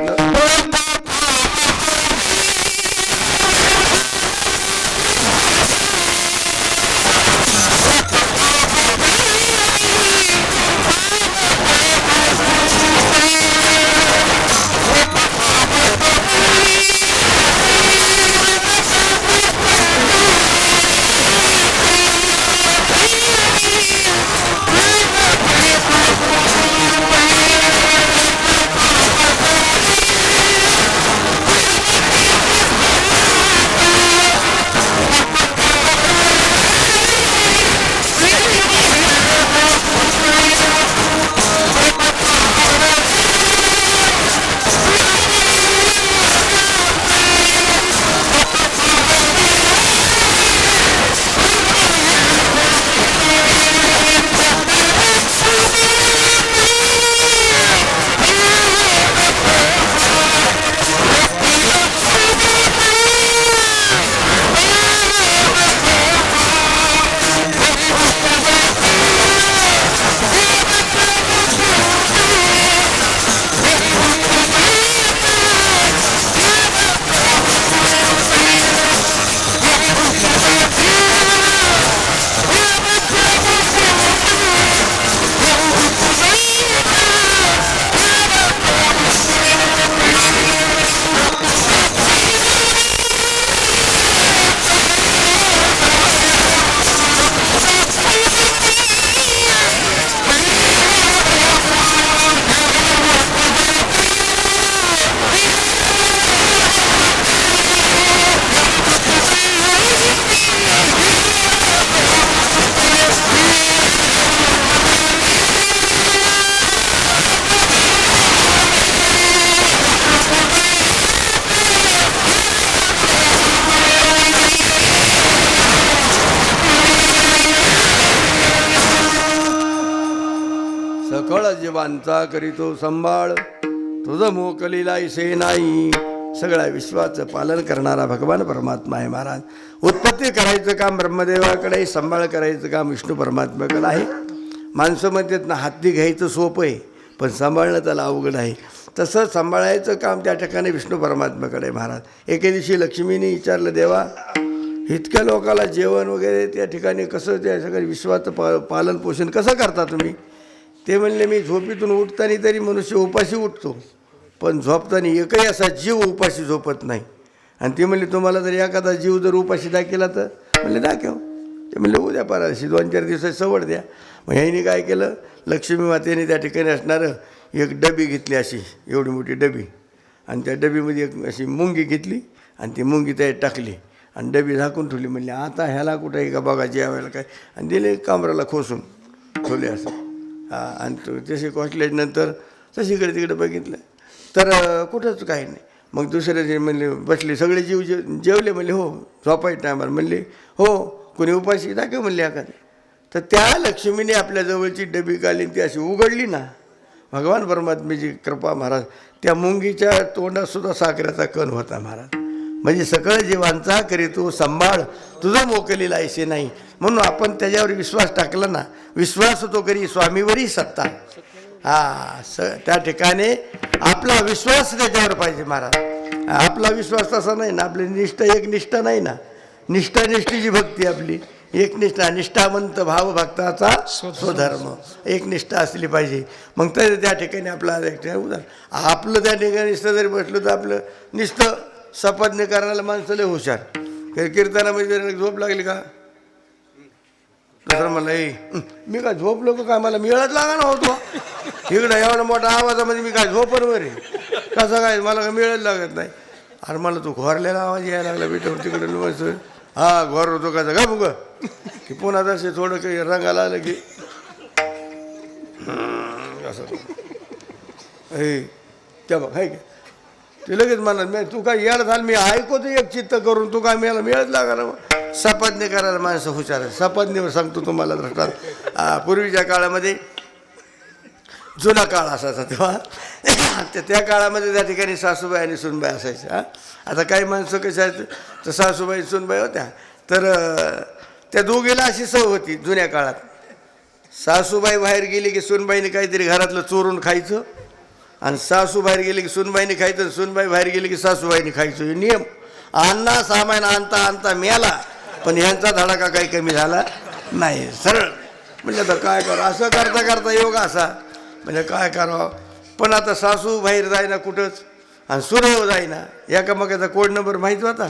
Speaker 1: सकळ जीवांचा करीतो संभाळ तुझं मोकलीला ऐसे नाही. सगळ्या विश्वाचं पालन करणारा भगवान परमात्मा आहे महाराज. उत्पत्ती करायचं काम ब्रह्मदेवाकडे आहे, सांभाळ करायचं काम विष्णू परमात्म्याकडे आहे. माणसं म्हणतात ना हत्ती घ्यायचं सोपं आहे पण सांभाळणं त्याला अवघड आहे. तसं सांभाळायचं काम त्या ठिकाणी विष्णू परमात्म्याकडे आहे महाराज. एके दिवशी लक्ष्मीने विचारलं देवा इतक्या लोकाला जेवण वगैरे त्या ठिकाणी कसं त्या सगळ्या विश्वाचं पालन पोषण कसं करता तुम्ही? ते म्हणले मी झोपेतून उठताना तरी मनुष्य उपाशी उठतो पण झोपताना एकही असा जीव उपाशी झोपत नाही. आणि ते म्हणले तुम्हाला जर एखादा जीव जर उपाशी दाखवला तर म्हणले दाखव. ते म्हणले उद्या पराशी 2-4 दिवसाची सवड द्या. मग ह्यानी काय केलं लक्ष्मी मातेने त्या ठिकाणी असणारं एक डबी घेतली अशी एवढी मोठी डबी आणि त्या डबीमध्ये एक अशी मुंगी घेतली आणि ती मुंगी त्यात टाकली आणि डबी झाकून ठेवली. म्हणले आता ह्याला कुठं आहे का बघा जेवायला काय, आणि दिले कमराला खोसून ठेवले असं. हां, आणि तसे खोसल्यानंतर तशीकडे तिकडे बघितलं तर कुठंच काही नाही. मग दुसऱ्या दिवशी म्हणले बसले सगळे जेवले. म्हणले हो झोपायच्या टायमाला. म्हणले हो कोणी उपाशी दाखव म्हणले एखादी. तर त्या लक्ष्मीने आपल्या जवळची डबी काढली, ती अशी उघडली ना, भगवान परमात्म्याची कृपा महाराज. त्या मुंगीच्या तोंडातसुद्धा साखरेचा कण होता महाराज. म्हणजे सकळ जीवांचा करी तू सांभाळ, तुझं मोकलीला ऐसे नाही. म्हणून आपण त्याच्यावर विश्वास टाकला ना, विश्वास तो करी स्वामीवरही सत्ता. त्या ठिकाणी आपला विश्वास त्याच्यावर पाहिजे महाराज. आपला विश्वास तसा नाही ना, आपली निष्ठा एक निष्ठा नाही ना, निष्ठानिष्ठीची भक्ती आपली एकनिष्ठा. निष्ठावंत भाव भक्ताचा स्वधर्म, एकनिष्ठा असली पाहिजे. मग तर त्या ठिकाणी आपला आपलं त्या ठिकाणी निष्ठा जरी बसलं तर आपलं निष्ठं सपत्न करण्याला माणसं लय हुशार. कीर्तनामध्ये झोप लागली का दुसरं म्हणलं ए मी काय झोपलो का काय, मला मिळत लागा ना होतो इकडं एवढा मोठा आवाजामध्ये मी काय झोपर रे कसं काय, मला काय मिळत लागत नाही. अरे मला तू घोरलेला आवाज यायला लागला बेटावर तिकडे बसतो. हा घोर होतो का का बुग की पुन्हा जसे थोडं काही रंगाला आलं की असं हे त्या बघ आहे का ते लगेच म्हणत तू काय यायला झालं, मी ऐकतो एक चित्त करून, तू काय मला मिळत लागा ना. सपत्नी करायला माणसं हुशार आहे. सपत्नीवर सांगतो तुम्हाला दृष्टांत. पूर्वीच्या काळामध्ये जुना काळ असायचा तेव्हा त्या काळामध्ये त्या ठिकाणी सासूबाई आणि सुनबाई असायच्या. आता काही माणसं कशा आहेत तर सासूबाई सुनबाई होत्या तर त्या दोघीला अशी सवय होती जुन्या काळात. सासूबाई बाहेर गेली की सुनबाईने काहीतरी घरातलं चोरून खायचं, आणि सासू बाहेर गेली की सुनबाईने खायचं, सुनबाई बाहेर गेली की सासूबाईने खायचं. हे नियम. अण्णा सामान आणता आणता मिळाला, पण ह्यांचा धडाका काही कमी झाला नाही. सरळ म्हणजे आता काय करावं, असं करता करता योग असा म्हणजे काय करावं. पण आता सासू बाहेर जाईना कुठंच, आणि सुनव जाईना. एकामेकाचा कोड नंबर माहीत होता.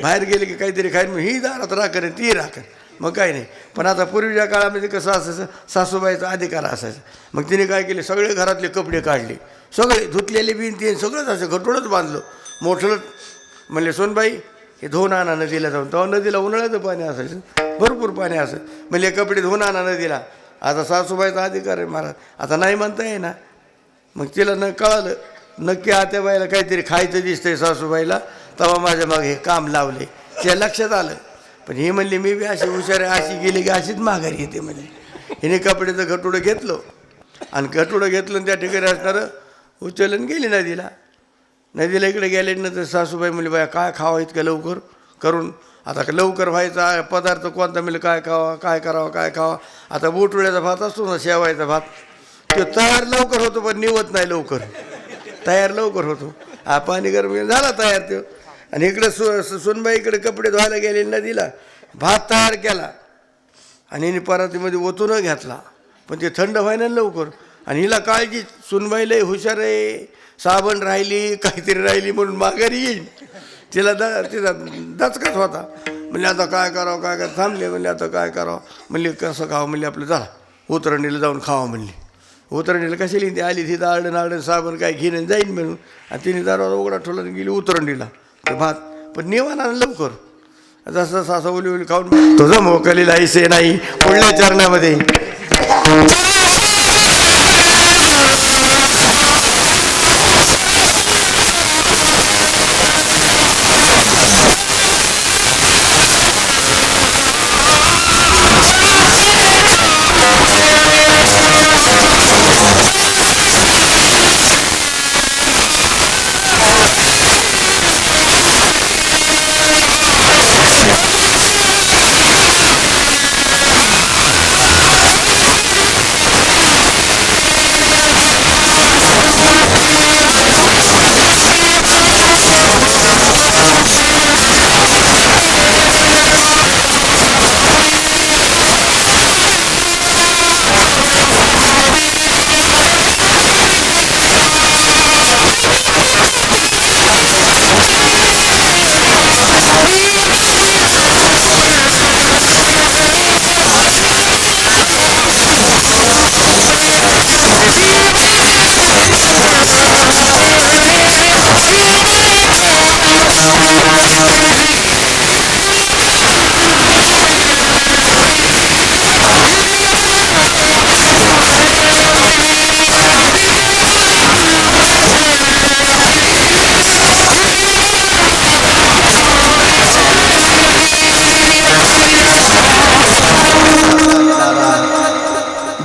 Speaker 1: बाहेर गेले की काहीतरी खाईन, ही दारात राखर ती राखर, मग काही नाही. पण आता पूर्वीच्या काळामध्ये कसं असायचं, सासूबाईचा अधिकार असायचा. मग तिने काय केले, सगळे घरातले कपडे काढले, सगळे धुतलेले बिन ते सगळंच असं घटोळच बांधलं मोठं. म्हणले सोनबाई हे धुवून आणा नदीला जाऊन. तेव्हा नदीला उन्हाळ्याचं पाणी असायचं, भरपूर पाणी असायचं. म्हणजे कपडे धुवून आणा नदीला. आता सासूबाईचा अधिकार आहे महाराज, आता नाही म्हणता येईना. मग तिला न कळालं नक्की आत्याबाईला काहीतरी खायचं दिसतंय सासूबाईला, तेव्हा माझ्या मागे हे काम लावले. त्या लक्षात आलं. पण ही म्हणली मी बी अशी हुशार आहे, अशी गेली की अशीच माघारी येते. म्हणजे हिने कपड्याचं घटुडं घेतलं, आणि घटुडं घेतलं आणि त्या ठिकाणी असणारं उचलून गेली नदीला. नदीला इकडे गेल्यानंतर सासूबाई म्हणली बाया काय खावं इतकं लवकर करून, आता लवकर व्हायचा पदार्थ कोणता मिळेल, काय खावा काय करावं काय खावा. आता बोटुळ्याचा भात असतो ना, शेवायचा भात, तो तयार लवकर होतो पण निवत नाही लवकर, तयार लवकर होतो. पाणी गरम झाला तयार तो. आणि इकडे सुनबाई इकडे कपडे धुवायला गेले नदीला, भात तयार केला आणि हिने परातीमध्ये ओतून घेतला, पण ते थंड व्हायला लवकर. आणि हिला काळजी, सुनबाईला हुशार आहे, साबण राहिली काहीतरी राहिली म्हणून माघारी येईल. तिला तिचा दचकच होता. म्हणले आता काय करावं काय करावं, थांबले. म्हणले आता काय करावं. म्हणले कसं खावं. म्हणले आपलं जा उतरणीला जाऊन खावा. म्हणली उतरणीला कशाला ती आली तिथं आळडण आळडण साबण काय घेणं जाईन म्हणून. आणि तिने दरवाजा उघडा ठेवला गेली उतरणीला ते भात. पण निवाना लवकर जसं सासं उली उली खाऊन तुझं मोकलीला ऐसे नाही. पुढल्या चरणामध्ये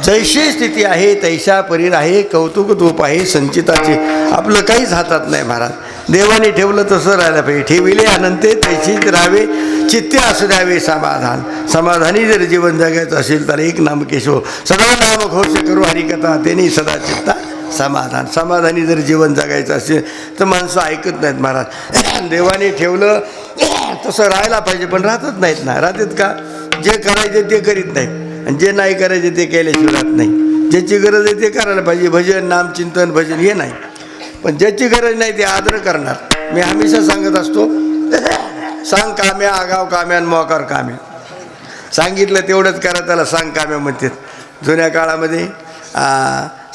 Speaker 1: जैशी स्थिती आहे तैशा परीर आहे, कौतुक धूप आहे संचिताचे. आपलं काहीच हातात नाही महाराज. देवाने ठेवलं तसं राहायला पाहिजे. ठेविले अनंते तैशीच राहावे, चित्ते असू द्यावे समाधान. समाधानी जर जीवन जगायचं असेल तर एक नाम केशव, सदा नाम घोष करू हरिकथा, त्यांनी सदा चित्ता समाधान. समाधानी जर जीवन जगायचं असेल तर माणसं ऐकत नाहीत महाराज. देवाने ठेवलं तसं राहायला पाहिजे पण राहतच नाहीत ना. राहतात का? जे करायचे ते करीत नाहीत आणि जे नाही करायचे ते केल्याशिवाय राहत नाही. ज्याची गरज आहे ते करायला पाहिजे. भजन नाम चिंतन भजन हे नाही, पण ज्याची गरज नाही ते आदर करणार. मी हमेशा सांगत असतो, सांग काम्या आगाव काम्या मोकार काम्या. सांगितलं तेवढंच करा त्याला सांग काम्या म्हणतात. जुन्या काळामध्ये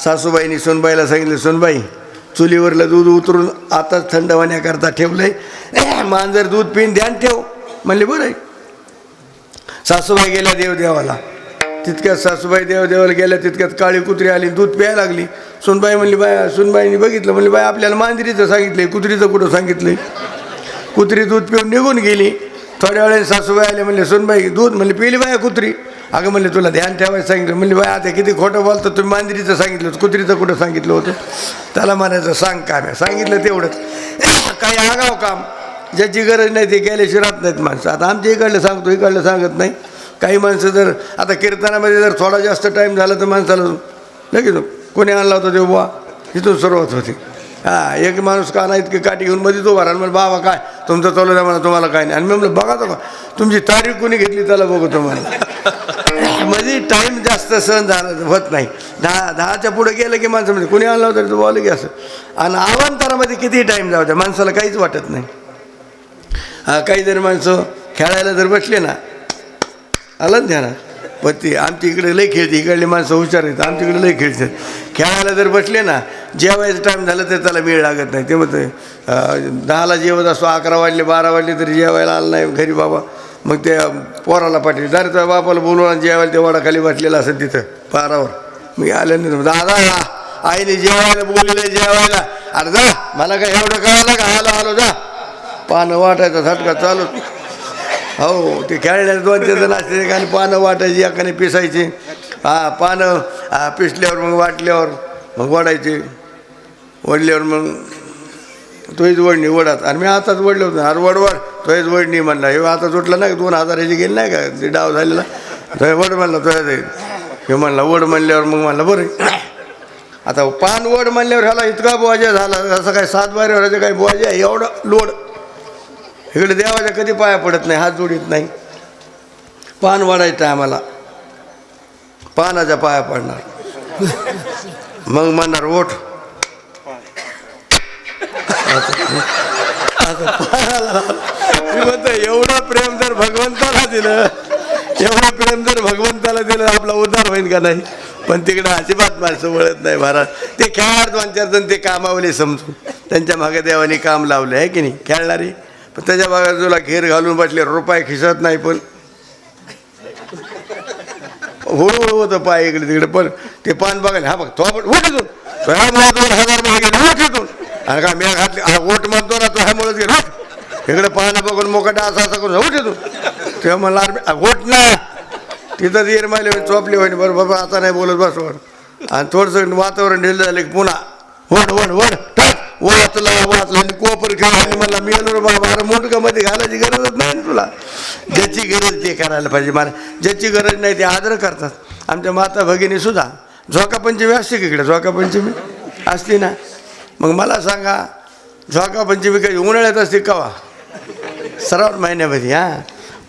Speaker 1: सासूबाईंनी सुनबाईला सांगितलं, सुनबाई चुलीवरलं दूध उतरून आताच थंड होण्याकरता ठेवलंय, मांजर दूध पिऊन ध्यान ठेव. म्हणले बरं आहे. सासूबाई गेल्या देवदेवाला. तितक्यात सासूबाई देवदेवाला गेल्या तितक्यात काळी कुत्री आली, दूध प्यायला लागली. सुनबाई म्हणली, बाय सुनबाईंनी बघितलं, म्हणली बाय आपल्याला मांजरीचं सांगितलंय, कुत्रीचं कुठं सांगितलंय. कुत्री दूध पिऊन निघून गेली. थोड्या वेळेला सासूबाई आले, म्हणले सुनबाई दूध, म्हणली पिली बाया कुत्री. अगं म्हणले तुला ध्यान ठेवायचं सांगितलं. म्हणली बाय आता किती खोटं बोलतं, तुम्ही मांजरीचं सांगितलं होतं, कुत्रीचं कुठं सांगितलं होतं. त्याला म्हणायचं सांग काम आहे. सांगितलं तेवढंच. काही आगाव काम ज्याची गरज नाही ते केल्याशिवाय राहत नाहीत माणसं. आता आमच्या इकडलं सांगतो, इकडलं सांगत नाही. काही माणसं जर आता कीर्तनामध्ये जर थोडा जास्त टाईम झाला तर माणसाला लगेच कोणी आणला होता देव बुवा, इथून सुरुवात होती. हां, एक माणूस काना इतकी काठी घेऊन मध्ये तो भरा, म्हणजे बाबा काय तुमचं चालू द्या मला, तुम्हाला काय नाही. आणि मी म्हणलं बघा तो का तुमची तारीख कोणी घेतली त्याला बघू तुम्हाला. म्हणजे टाईम जास्त सहन झाला होत नाही. 10च्या पुढे गेलं की माणसं म्हणजे कोणी आणलं होतं तो बोललं की असं. आणि अवांतरामध्ये किती टाईम जाऊ द्या माणसाला काहीच वाटत नाही. काही जर माणसं खेळायला जर बसले ना, आलं ना ध्यानात, पण ती आमच्या इकडे लई खेळते. इकडली माणसं हुशार आहेत, आमच्या इकडे लई खेळतात. खेळायला जर बसले ना, जेवायचं टाईम झालं तर त्याला वेळ लागत नाही. ते म्हणते 10ला जेवत असतो, 11 वाजले 12 वाजले तरी जेवायला आलं नाही घरी बाबा. मग ते पोराला पाठवले, जर त्या बापाला बोलवून जेवायला ते वडाखाली बसलेला असेल तिथं पारावर. मी आले नाही, दादा आईने जेवायला बोलले जेवायला. अरे जा, मला काय एवढं कळालं का, आलो आलो जा. पानं वाटायचा झटका चालू. हो, ते खेळण्यात 2-4 जण असते आणि पानं वाटायची, एकाने पिसायची. पानं पिसल्यावर मग वाटल्यावर मग वडायचे. वडल्यावर मग तोहीच वडणी वडात. आणि मी आताच वडलं होतं. अरे वडवड तोहीच वडणी म्हणला. हे आता सुटलं नाही का 2000ची गेली नाही का ते डाव झालेला, तो वड म्हणला तो हे म्हणला वड म्हणल्यावर मग म्हणलं बरं. आता पान वड म्हणल्यावर ह्याला इतका बोजा झाला, असं काय 7 बाऱ्यावर काही बोजा एवढं लोड. इकडे देवाच्या कधी पाया पडत नाही, हात जोडीत नाही. पान वाढायचं आम्हाला, पानाच्या पाया पडणार. मग म्हणणार ओठ. म्हणतो एवढं प्रेम जर भगवंताला दिलं, एवढं प्रेम जर भगवंताला दिलं आपला उद्धार होईल का नाही. पण तिकडं अजिबात माणसं वळत नाही महाराज. ते खेळणार 2-4 जण ते कामावले समजून, त्यांच्या मागे देवाने काम लावले आहे की नाही खेळणारी. पण त्याच्या बाजूला घेर घालून बसले, रुपये खिसत नाही, पण हळूहळू होतं पाय इकडे तिकडे. पण ते पान बघायला हा बघ तो आपण उठ येतो, तो ह्या मुळे 2000 गेले उठ येतो. आणि का मी घातली ओट म्हणतो ना, तो ह्यामुळेच गेलो इकडे पाहणं बघून मोकटा असा असा करून उठ येतो. तेव्हा म्हणला ओट ना, तिथं येर मायले चोपले होईन बरोबर, आता नाही बोलत बस वर. आणि थोडंसं वातावरण ढिलं झालं की पुन्हा वड वड वड वाचला वाचला कोपर खेळ. मला मी आलो बाबा, अरे मोठकामध्ये घालायची गरजच नाही तुला. ज्याची गरज ते करायला पाहिजे महाराज. ज्याची गरज नाही ते आदर करतात. आमच्या माता भगिनी सुद्धा झोका पंचमी असते की इकडे, झोका पंचमी असते ना. मग मला सांगा झोका पंचमी काही उन्हाळ्यात असते कवा? श्रावण महिन्यामध्ये. हां,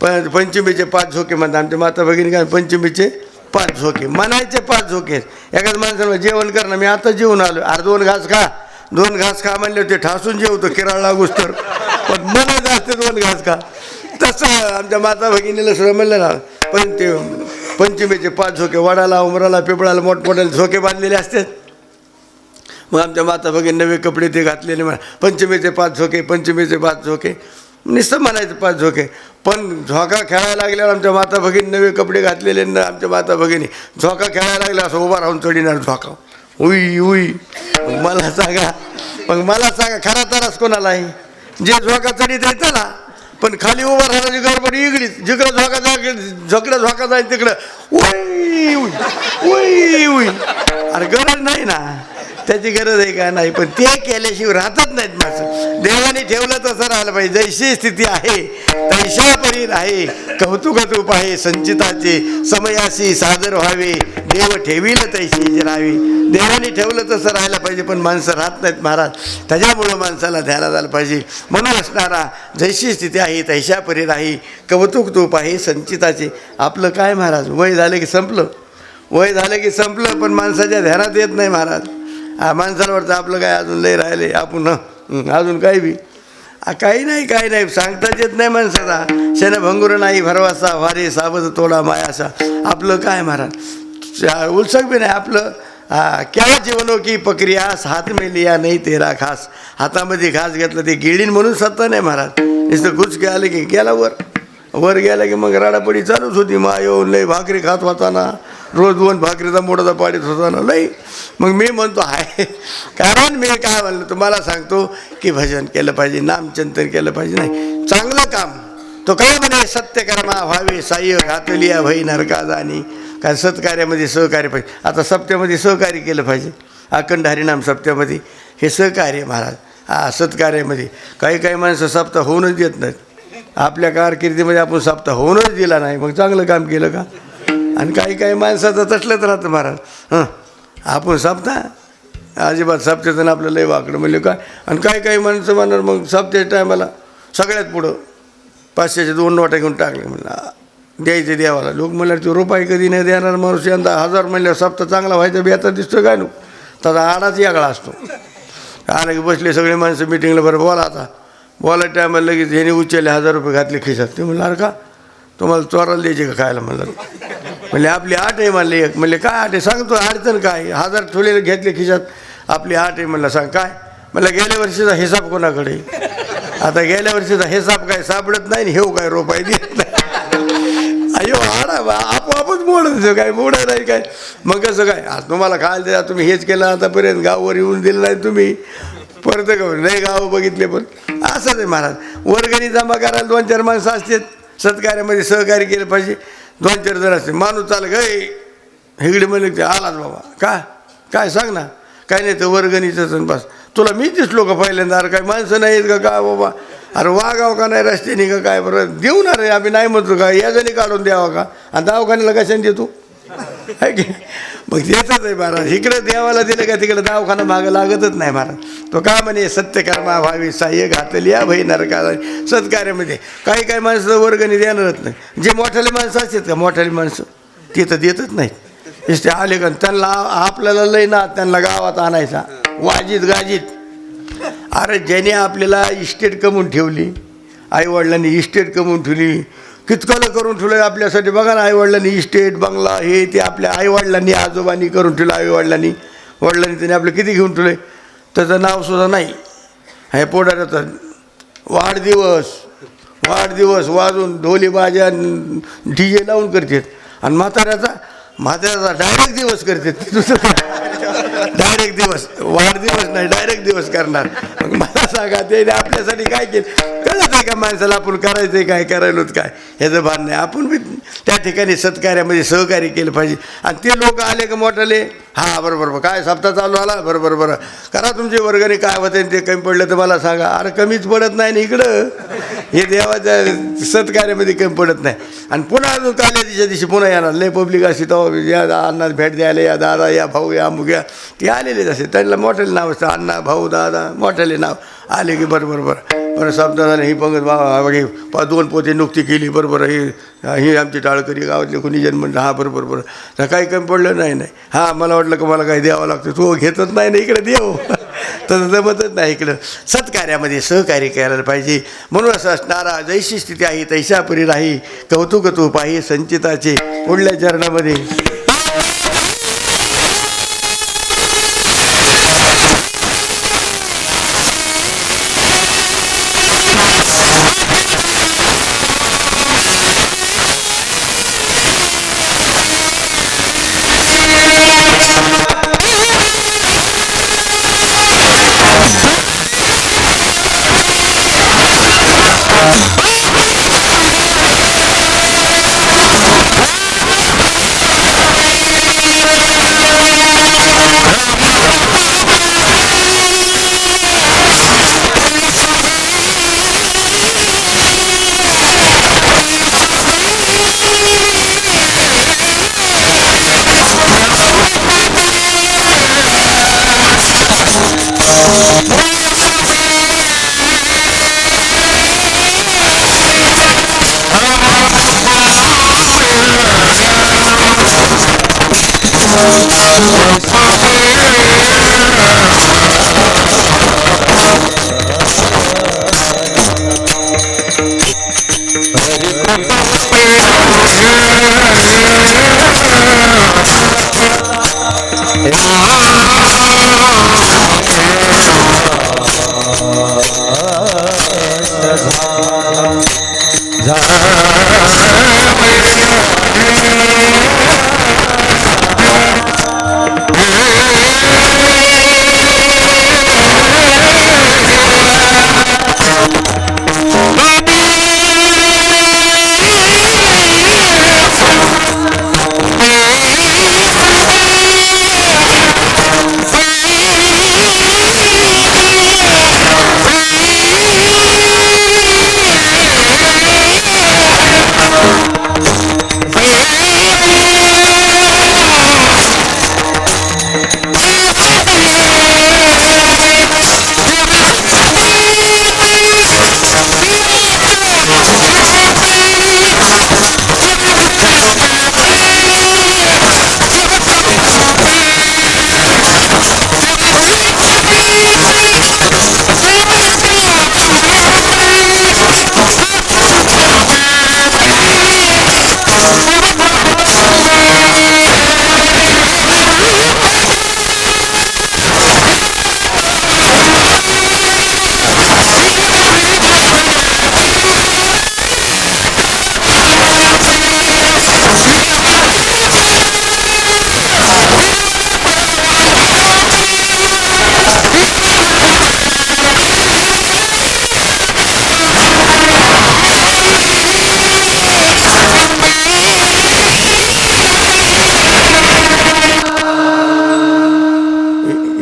Speaker 1: पण पंचमीचे 5 झोके म्हणतात आमच्या माता भगिनी. काय पंचमीचे 5 झोके म्हणायचे, 5 झोके. एखाद्या माणसाला जेवण करणं, मी आता जेवून आलो, अरे 2 घास खा, 2 घास खा म्हणले ते ठासून जेवतो किराळ लागूस तर, पण म्हणायचं असते 2 घास खा. तसं आमच्या माता भगिनीला सुद्धा म्हणलं ना. पण ते पंचमीचे 5 झोके, वडाला उमराला पिपळाला मोठमोठ्याला झोके बांधलेले असतात. मग आमच्या माता भगिनी नवे कपडे ते घातलेले म्हणा, पंचमीचे 5 झोके, पंचमीचे 5 झोके नुसतं म्हणायचं 5 झोके. पण झोका खेळायला लागल्यावर आमच्या माता भगिनी नवे कपडे घातलेले ना, आमच्या माता भगिनी झोका खेळायला लागला असं उभा राहून चढिणार झोका. उई उई. मग मला सांगा खरा त्रास कोणाला आहे? जे झोका चढीत आहे त्याला. पण खाली उभा राहण्याची गडबड इकडीच, जिकडं झोका जाईल तिकडं उई उई उई. अरे गरज नाही ना, त्याची गरज आहे का नाही, पण ते केल्याशिवाय राहतच नाहीत माणसं. देवाने ठेवलं तसं राहिलं पाहिजे. जैशी स्थिती आहे तैशा परी आहे, कौतुक रूप आहे संचिताचे, समयासी सादर व्हावे, देव ठेवील तैशी राहावे. देवाने ठेवलं तसं राहायला पाहिजे, पण माणसं राहत नाहीत महाराज. त्याच्यामुळं माणसाला ध्यानात आलं पाहिजे. म्हणून असणारा जैशी स्थिती आहे तैशा परी आहे, कौतुक रूप आहे संचिताचे. आपलं काय महाराज, वय झालं की संपलं, वय झालं की संपलं, पण माणसाच्या ध्यानात येत नाही महाराज. माणसाला वाटतं आपलं काय अजून लय राहिले, आपण अजून काही बी काही नाही सांगताच येत नाही माणसाला. क्षणभंगुर नाही भरवासा, वारे सावध तोडा मायासा. आपलं काय महाराज, उलसक बी नाही आपलं. क्या जीवनो की प्रक्रियास, हात में लिया नाही तेरा खास. हातामध्ये घास घेतलं ते गिळीन म्हणून सत्ता नाही महाराज. नुसतं गुचके आले की गेला वर गेला की मग राडापडी चालूच होती. मा येऊन लई भाकरी खात होताना, रोज 2 भाकरीचा मोडाचा पाडीत होताना लई. मग मी म्हणतो आहे, कारण मी काय म्हणलं तुम्हाला सांगतो की भजन केलं पाहिजे, नामचिंतन केलं पाहिजे. नाही चांगलं काम तो काय म्हणे, सत्यकर्मा व्हावे साह्य घातलिया भई नरका जाणी. काय सत्कार्यामध्ये सहकार्य पाहिजे. आता सप्त्यामध्ये सहकार्य केलं पाहिजे. अखंड हरिनाम सप्त्यामध्ये हे सहकार्य महाराज. सत्कार्यामध्ये काही माणसं सप्ताह होऊनच देत नाहीत. आपल्या कारकिर्दीमध्ये आपण सप्ताह होऊनच दिला नाही, मग चांगलं काम केलं का. आणि काही माणसाचं तसलंच राहतं महाराज. आपण सप्ताह अजिबात सप्त्याचं आपलं लय वाकडं म्हणजे काय. आणि काही माणसं म्हणणार मग सप्त्याच्या टायमाला सगळ्यात पुढं 500च्या 2 नोटा घेऊन टाकले. म्हणलं द्यायचे देवाला. लोक म्हणलं ते रुपये कधी नाही देणार माणूस, यंदा 1000 म्हणल्यावर सप्ताह चांगला व्हायचा बी आता दिसतो काय नु. त्याचा आडाच यागळा असतो. आलं की बसले सगळे माणसं मिटिंगला, बरं बोला आता. बोलायच्या टायमाला लगेच ह्याने उचलले 1000 रुपये घातले खिशात. ते म्हणलं अरे का तुम्हाला चोराला द्यायचे का खायला. म्हणलं म्हणले आपली 8 आहे म्हणले. एक म्हणले काय 8 आहे सांगतो, अडचण काय. 1000 ठेवलेले घेतले खिशात, आपली 8 आहे म्हणलं. सांग काय. म्हणलं गेल्या वर्षीचा हिसाब कोणाकडे. आता गेल्या वर्षीचा हिसाब काय सापडत नाही, हेव काय रुपये देत नाही. अयो आडा आपोआपच मोडत काय मोडा नाही काय. मग कसं काय, आज तुम्हाला खायला द्या, तुम्ही हेच केलं आतापर्यंत, गाववर येऊन दिलं नाही तुम्ही, परत नाही गावं बघितले. पण असंच आहे महाराज. वर्गणी जमा करायला 2-4 माणसं असतात. सत्कार्यामध्ये सहकार्य केलं पाहिजे. 2-4 जण असते. माणूस चाल गय हिगडी म्हणले आलाच बाबा काय सांग ना. काय नाही तर वर्गणीचं बस. तुला मी दिसलो का पहिल्यांदा. अरे काय माणसं नाहीत का बाबा. अरे वागाव का नाही रस्त्याने का काय. बरं देऊ ना रे, आम्ही नाही म्हणतो का. याजणी काढून द्यावा का. आणि दवाखान्याला कशाने देतो आहे की. मग देतच आहे महाराज. इकडं देवाला दिलं का तिकडं दवाखाना मागं लागतच नाही महाराज. तो का म्हणे सत्यकर्मा व्हावी साह्य घातलिया भई नरका. सत्कार्यामध्ये काही माणसं वर्गणी देणारच नाही. जे मोठाले माणसं असतात का, मोठाले माणसं ते तर देतच नाहीत. ते आले का त्यांना आपल्याला लई ना, त्यांना गावात आणायचा वाजीत गाजीत. अरे ज्याने आपल्याला इस्टेट कमवून ठेवली, आईवडिलांनी इस्टेट कमवून ठेवली, कितकलं करून ठेवलं आपल्यासाठी. बघा ना, आईवडिलांनी इस्टेट बंगला हे ते आपल्या आईवडिलांनी आजोबांनी करून ठेवलं. वडिलांनी त्याने आपलं किती घेऊन ठेवलं, त्याचं नावसुद्धा नाही. हे पोटाचा वाढदिवस वाजून ढोली बाजा DJ लावून करतात. आणि म्हाताऱ्याचा डायरेक्ट दिवस करतात. डायरेक्ट दिवस, वाढदिवस नाही डायरेक्ट दिवस करणार. मग मला सांगा त्याने आपल्यासाठी काय केलं. कळत आहे का माणसाला आपण करायचं काय, करायलोत काय, ह्याचं भान नाही. आपण बी त्या ठिकाणी सत्कार्यामध्ये सहकार्य केलं पाहिजे. आणि ते लोक आले का मोठाले, हां बरोबर काय सप्ताह चालू आला, बरं करा तुमची वर्गणी. काय होते ते कमी पडलं तर मला सांगा. अरे कमीच पडत नाही ना इकडं. हे देवाच्या सत्कार्यामध्ये कमी पडत नाही. आणि पुन्हा अजून काल्या दिवशी पुन्हा येणार. लय पब्लिक अशी तो या अण्णा भेट द्यायला, या दादा, या भाऊ, या मुग्या, ते आलेलेच असे. त्यांना मोठ्याले नाव असतं, अण्णा भाऊ दादा मोठ्याले नाव आले की बरं शब्द झाले. ही पंगत बाबा 2 पोते नुकती केली. बरोबर ही आमची टाळकरी गावातले कोणी जण म्हणलं हां बरोबर तर काही कमी पडलं नाही. हां मला वाटलं का मला काही द्यावं लागतं. तो घेतच नाही ना इकडे देव. तसं जमतच नाही. इकडं सत्कार्यामध्ये सहकार्य करायला पाहिजे. म्हणून असं असणारा जैशी स्थिती आहे तैशा परी राही, कौतुक तू पाही संचिताचे. पुढल्या चरणामध्ये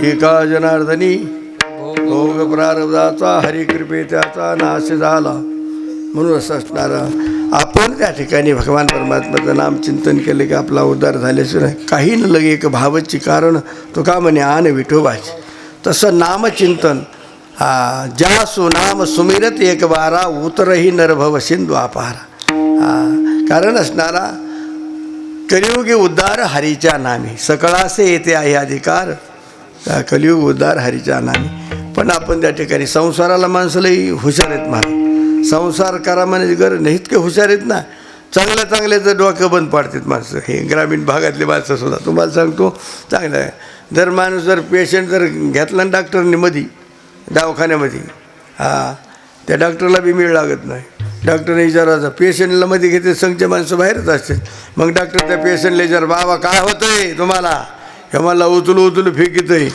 Speaker 1: एका जनार्दनी भोग प्रारब्धाचा हरिकृपे त्याचा नाश झाला. म्हणून असं असणारं आपण त्या ठिकाणी भगवान परमात्म्याचं नाम चिंतन केलं की आपला उद्धार झाल्याशिवाय काही न लगे एक भावची कारण तो का म्हणे आन विठोबाची. तसं नामचिंतन ज्या सुनाम सुमिरत एक बारा उतरही नरभव सिंधू अपारा. कारण असणारा कलियुगी उद्धार हरीच्या नामी सकळासे येते आहे अधिकार. कलियुग उद्धार हरीच्या नामी. पण आपण त्या ठिकाणी संसाराला माणसं लई हुशार आहेत महाराज. संसार करा म्हणजे गरज नाही इतके हुशार आहेत ना. चांगल्या चांगल्याचं डोकं बंद पाडतात माणसं. हे ग्रामीण भागातले माणसं सुद्धा तुम्हाला सांगतो चांगलं आहे. जर माणूस जर पेशंट जर घेतला ना डॉक्टरने मध्ये दवाखान्यामध्ये त्या डॉक्टरला बी मिळ लागत नाही. डॉक्टरने विचारायचं पेशंटला मध्ये घेते संघचे माणसं बाहेरच असते. मग डॉक्टर त्या पेशंटला विचार बाबा काय होतंय तुम्हाला. हे मला उचलू फेकितंय.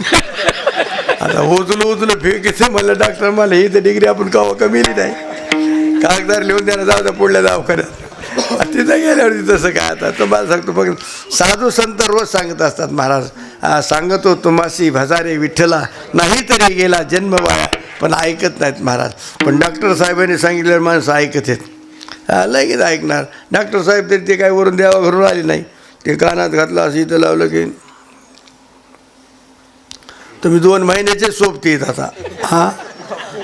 Speaker 1: आता उचलू फेकितंय म्हणलं डॉक्टर मला ही तर डिग्री आपण कमी नाही. कागदार लिहून द्या जाऊ द्या पुढल्या दवाखान्यात. तिथं गेल्यावरती तसं काय. आता तुम्हाला सांगतो फक्त साधू संत रोज सांगत असतात महाराज सांगतो तुम्हासी भजारे विठ्ठला नाही तरी गेला जन्म वाया. पण ऐकत नाहीत महाराज. पण डॉक्टर साहेबांनी सांगितल्यावर माणसं ऐकत आहेत. लगेच ऐकणार. डॉक्टर साहेब तरी ते काय वरून देवा घरून आले नाही. ते कानात घातलं असं इथं लावलं की तुम्ही 2 महिन्याचे सोबती येत आता.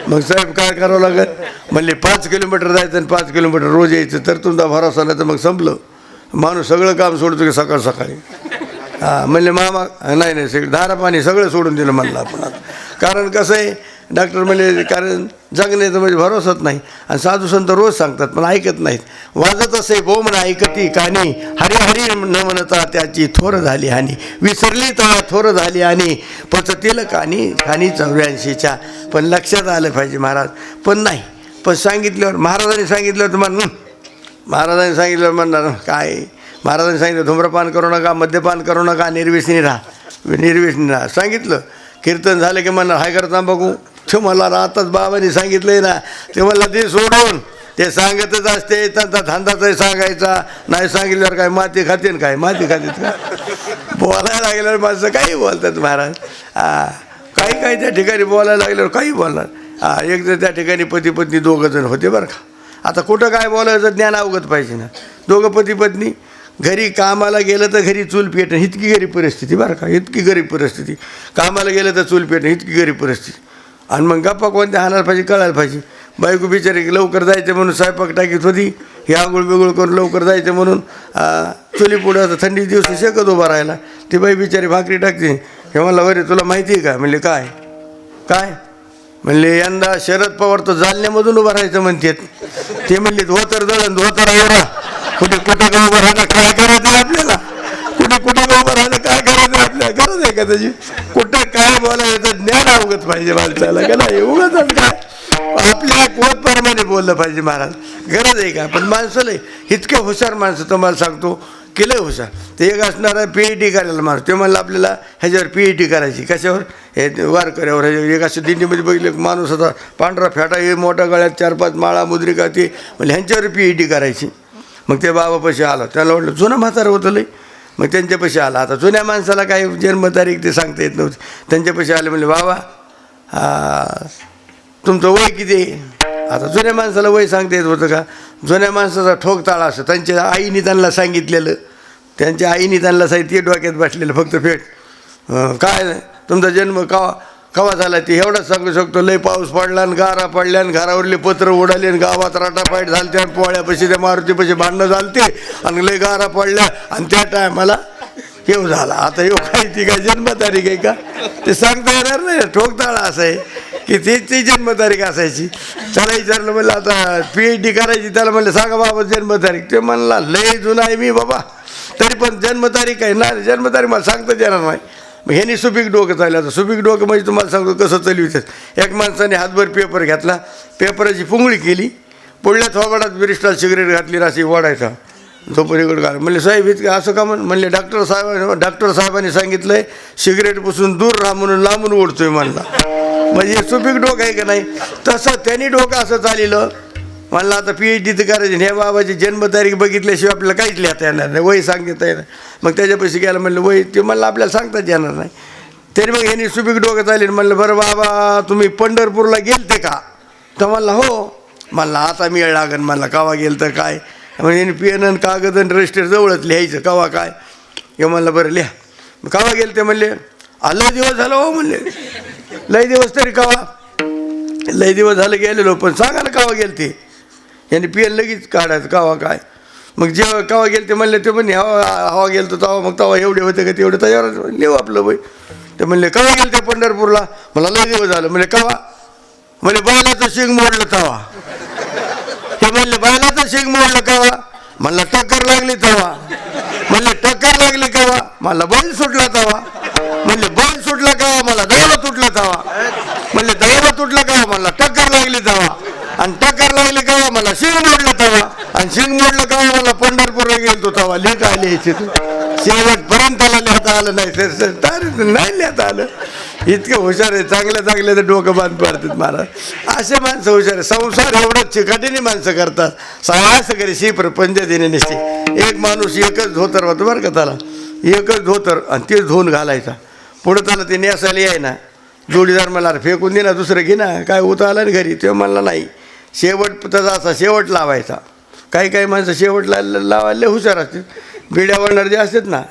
Speaker 1: मग साहेब काय करावं लागेल म्हणले 5 किलोमीटर जायचं आणि 5 किलोमीटर रोज यायचं तर तुमचा भरोसा नाही तर मग संपलं. माणूस सगळं काम सोडतो की सकाळी. म्हणले मामा नाही सगळं धारा पाणी सगळं सोडून दिलं म्हणलं आपण. कारण कसं आहे डॉक्टर म्हणले कारण जगण्याचं म्हणजे भरोसाच नाही. आणि साधू संत रोज सांगतात पण ऐकत नाहीत. वाजत असे बोमन ऐकती कानी हरी हरी न म्हणता त्याची थोर झाली हानी. विसरली तर थोर झाली आणि पचतील कानी खानी 84च्या. पण लक्षात आलं पाहिजे महाराज. पण नाही पण सांगितल्यावर महाराजांनी सांगितल्यावर तुम्हाला महाराजांनी सांगितल्यावर म्हणणार काय. महाराजांनी सांगितलं धूम्रपान करू नका मद्यपान करू नका निर्व्यसनी राहा सांगितलं. कीर्तन झालं की म्हणणार हाय करता बघू ते मला राहताच बाबांनी सांगितलंय ना ते मला ते सोडून ते सांगतच असते. त्यांचा धंदाचाही सांगायचा नाही सांगितल्यावर काय माती खाते काय माती खातेत का. बोलायला लागल्यावर माणसं काही बोलतात महाराज. काही त्या ठिकाणी बोलायला लागल्यावर काही बोलणार. एक तर त्या ठिकाणी पती पत्नी 2 जण होते बरं का. आता कुठं काय बोलायचं ज्ञान अवगत पाहिजे ना. 2 पती पत्नी घरी कामाला गेलं तर घरी चूल पेटणं इतकी गरीब परिस्थिती बरं का. इतकी गरीब परिस्थिती. कामाला गेलं तर चूल पेटणं इतकी गरीब परिस्थिती. आणि मग गप्पा कोणत्या हाणायला पाहिजे कळायला पाहिजे. बायको बिचारी लवकर जायचं म्हणून स्वयंपाक टाकीत होती हे आंघोळ बिघोळ करून लवकर जायचं म्हणून चुली पुढं आता थंडी दिवस शेकत उभा राहायला. ती बाई बिचारी भाकरी टाकते. हे म्हणला बरे तुला माहिती आहे का? म्हणले काय काय? म्हणले यंदा शरद पवार तर जालन्यामधून उभं राहायचं म्हणतात. ते म्हणले धोतर दळण धोतर आवरा. कुठे कुठे का उभं राहणं काय करायचं आपल्याला? कुठे कुठे का उभं राहणं काय करायचं आपल्याला? गरज आहे का त्याची? कुठं काय बोलायचं ज्ञान अवगत पाहिजे माणसाला का नाही? उगाच काय आपल्या पोतप्रमाणे बोललं पाहिजे महाराज. गरज आहे का? पण माणसाला इतके हुशार माणसं तुम्हाला सांगतो केलं हुशार. ते एक असणार आहे PhD करायला माणूस. ते म्हणलं आपल्याला ह्याच्यावर PhD करायची. कशावर? हे वारकऱ्यावर. एक असं दिंडीमध्ये बघितलं माणूस होता पांढरा फेटा हे मोठ्या गळ्यात 4-5 माळा मुद्रिका ते म्हणजे ह्यांच्यावर PhD करायची. मग ते बाबापाशी आलं. त्याला म्हटलं जुनं म्हातारं होतं लई. मग त्यांच्यापाशी आला. आता जुन्या माणसाला काही जन्मतारीख ते सांगता येत नव्हती. त्यांच्यापाशी आले म्हणले बाबा तुमचं वय किती? आता जुन्या माणसाला वय सांगता येत होतं का? जुन्या माणसाचा ठोकताळा असं त्यांच्या आईने त्यांना सांगितलेलं. त्यांच्या आईने त्यांना ते डोक्यात बसलेलं फक्त फेट. काय तुमचा जन्म कवा झाला ते एवढंच सांगू शकतो. लय पाऊस पडला आणि गारा पडल्या आणि घरावरले पत्र उडाले आणि गावात राटापाईट झालते आणि पोळ्यापाशी त्या मारुतीपाशी भांडणं झालते आणि लय गारा पडल्या आणि त्या टायमाला येऊ झाला. आता येऊ काय ती काय जन्मतारीख आहे का? ते सांगता येणार नाही. ठोकताळा असं आहे की ती जन्मतारीख असायची. त्याला विचारलं म्हणलं आता PhD करायची. त्याला म्हणलं सांगा बाबा जन्मतारीख. ते म्हणला लय जुना आहे मी बाबा तरी पण जन्मतारीख आहे ना. जन्मतारीख मला सांगताच येणार नाही. मग ह्यानी सुपीक डोकं चाललं. आता सुपीक डोकं म्हणजे तुम्हाला सांगतो कसं चालवितात. एक माणसाने हातभर पेपर घेतला. पेपराची पुंगळी केली. पुढल्या थोबाडात बिरिस्टाल सिगरेट घातली अशी ओढायचा. झोपरीकडे घाल. म्हणले साहेब इतकं असं का म्हणले डॉक्टर साहेबांनी सांगितलंय सिगरेटपासून दूर राहा म्हणून लांबून ओढतोय म्हणला. म्हणजे सुपीक डोकं आहे का नाही? तसं त्यांनी डोकं असं चाललं. म्हणलं आता PhD तर करायची. हे बाबाची जन्मतारीख बघितल्याशिवाय आपल्याला काहीच लिहिता येणार नाही. वय सांगता येणार. मग त्याच्यापाशी गेलं म्हणलं वय ते म्हणलं आपल्याला सांगताच येणार नाही. तरी मग ह्यांनी सुपीक डोकं चालेल. म्हणलं बरं बाबा तुम्ही पंढरपूरला गेलते का? तर म्हणला हो. म्हणलं आता मिळ लागन. म्हणला कवा गेलं तर काय? म्हणजे यांनी पेन कागद आणि रजिस्टर जवळच लिहायचं कवा काय. हे म्हणलं बरं लिहा. कवा गेलं ते म्हणले लय दिवस झालं हो. म्हणले लय दिवस तरी कवा? लय दिवस झालं गेलेलो पण सांगा ना कवा गेलं ते. यांनी पेन लगेच काढायचं कवा काय. मग जेव्हा कवा गेलं ते म्हणले ते म्हणे हवा गेलं तर तेव्हा मग तेव्हा एवढे होते का तेवढे त्याच्यावर लिहू आपलं बाई. ते म्हणले कवा गेलं ते पंढरपूरला? मला लय दिवस झालं. म्हणजे कवा? म्हणजे बैलाचं शिंग मोडलं तेव्हा. ते म्हणले बैलाचं शिंग मोडलं केव्हा? म्हणलं टक्कर लागली तेव्हा. म्हणले टक्कर लागली केव्हा? मला बैल सुटला तेव्हा. म्हणले बैल सुटला केव्हा? मला दैव तुटलं तेव्हा. म्हणले दैव तुटलं केव्हा? मला टक्कर लागली तेव्हा. आणि टक्कर लागली केव्हा? मला शिंग मोडलं तेव्हा. आणि शिंग मोडलं केव्हा? मला पंढरपूरला गेलो तेव्हा. लिहिता आली यायची शेवटपर्यंत त्याला लिहिता आलं नाही. नाही लिहिता आलं. इतकं हुशार आहे. चांगल्या तर डोकं बांध पडतात महाराज. असे माणसं हुशार आहे. संसार एवढं चिकाटीने माणसं करतात. असं करी शी प्रपंच देणे नसते. एक माणूस एकच धोतर होतं बरं का त्याला. एकच धोतर आणि तेच धुवून घालायचा. पुढं त्याला ते नेसायला याय ना. जोडीदार मला फेकून दे ना दुसरं घे ना काय होतं आलं ना घरी. ते म्हणला नाही शेवट त्याचा असा शेवट लावायचा. काही माणसं शेवट लावायला हुशार असते. बिड्या वळणार जे असतात ना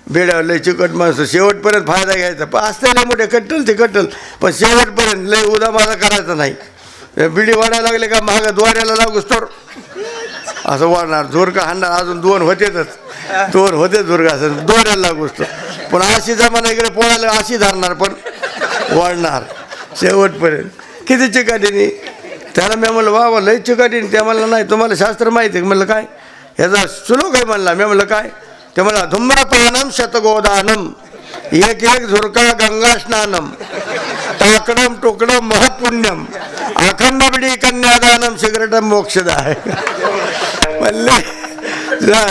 Speaker 1: बेड्यावर लय चिकट माणसं शेवटपर्यंत फायदा घ्यायचा. पण असते लय मोठे कट्टल ते कट्टल पण शेवटपर्यंत लय उदामादा करायचा नाही. बिडी वाढायला लागले का महाग द्वाऱ्याला लागूच तर असं वाढणार. झोरका हाणणार. अजून 2 होते झोरका असं दोऱ्याला लागूच तर. पण अशी जमाना इकडे पोळायला अशी धरणार पण वाढणार शेवटपर्यंत. किती चिकाटीने. त्याला मी म्हणलं वा लय चिकाटीने. त्या म्हणलं नाही तुम्हाला शास्त्र माहिती आहे. म्हणलं काय? ह्याचा श्लोक आहे म्हणला. मी म्हणलं काय? ते मला धूम्रपानम शतगोदानम एक झुरका गंगा स्नानम टाकडम टोकडम महपुण्यम अखंड बिडी कन्यादानम सिगरेटम मोक्षदाय. म्हणले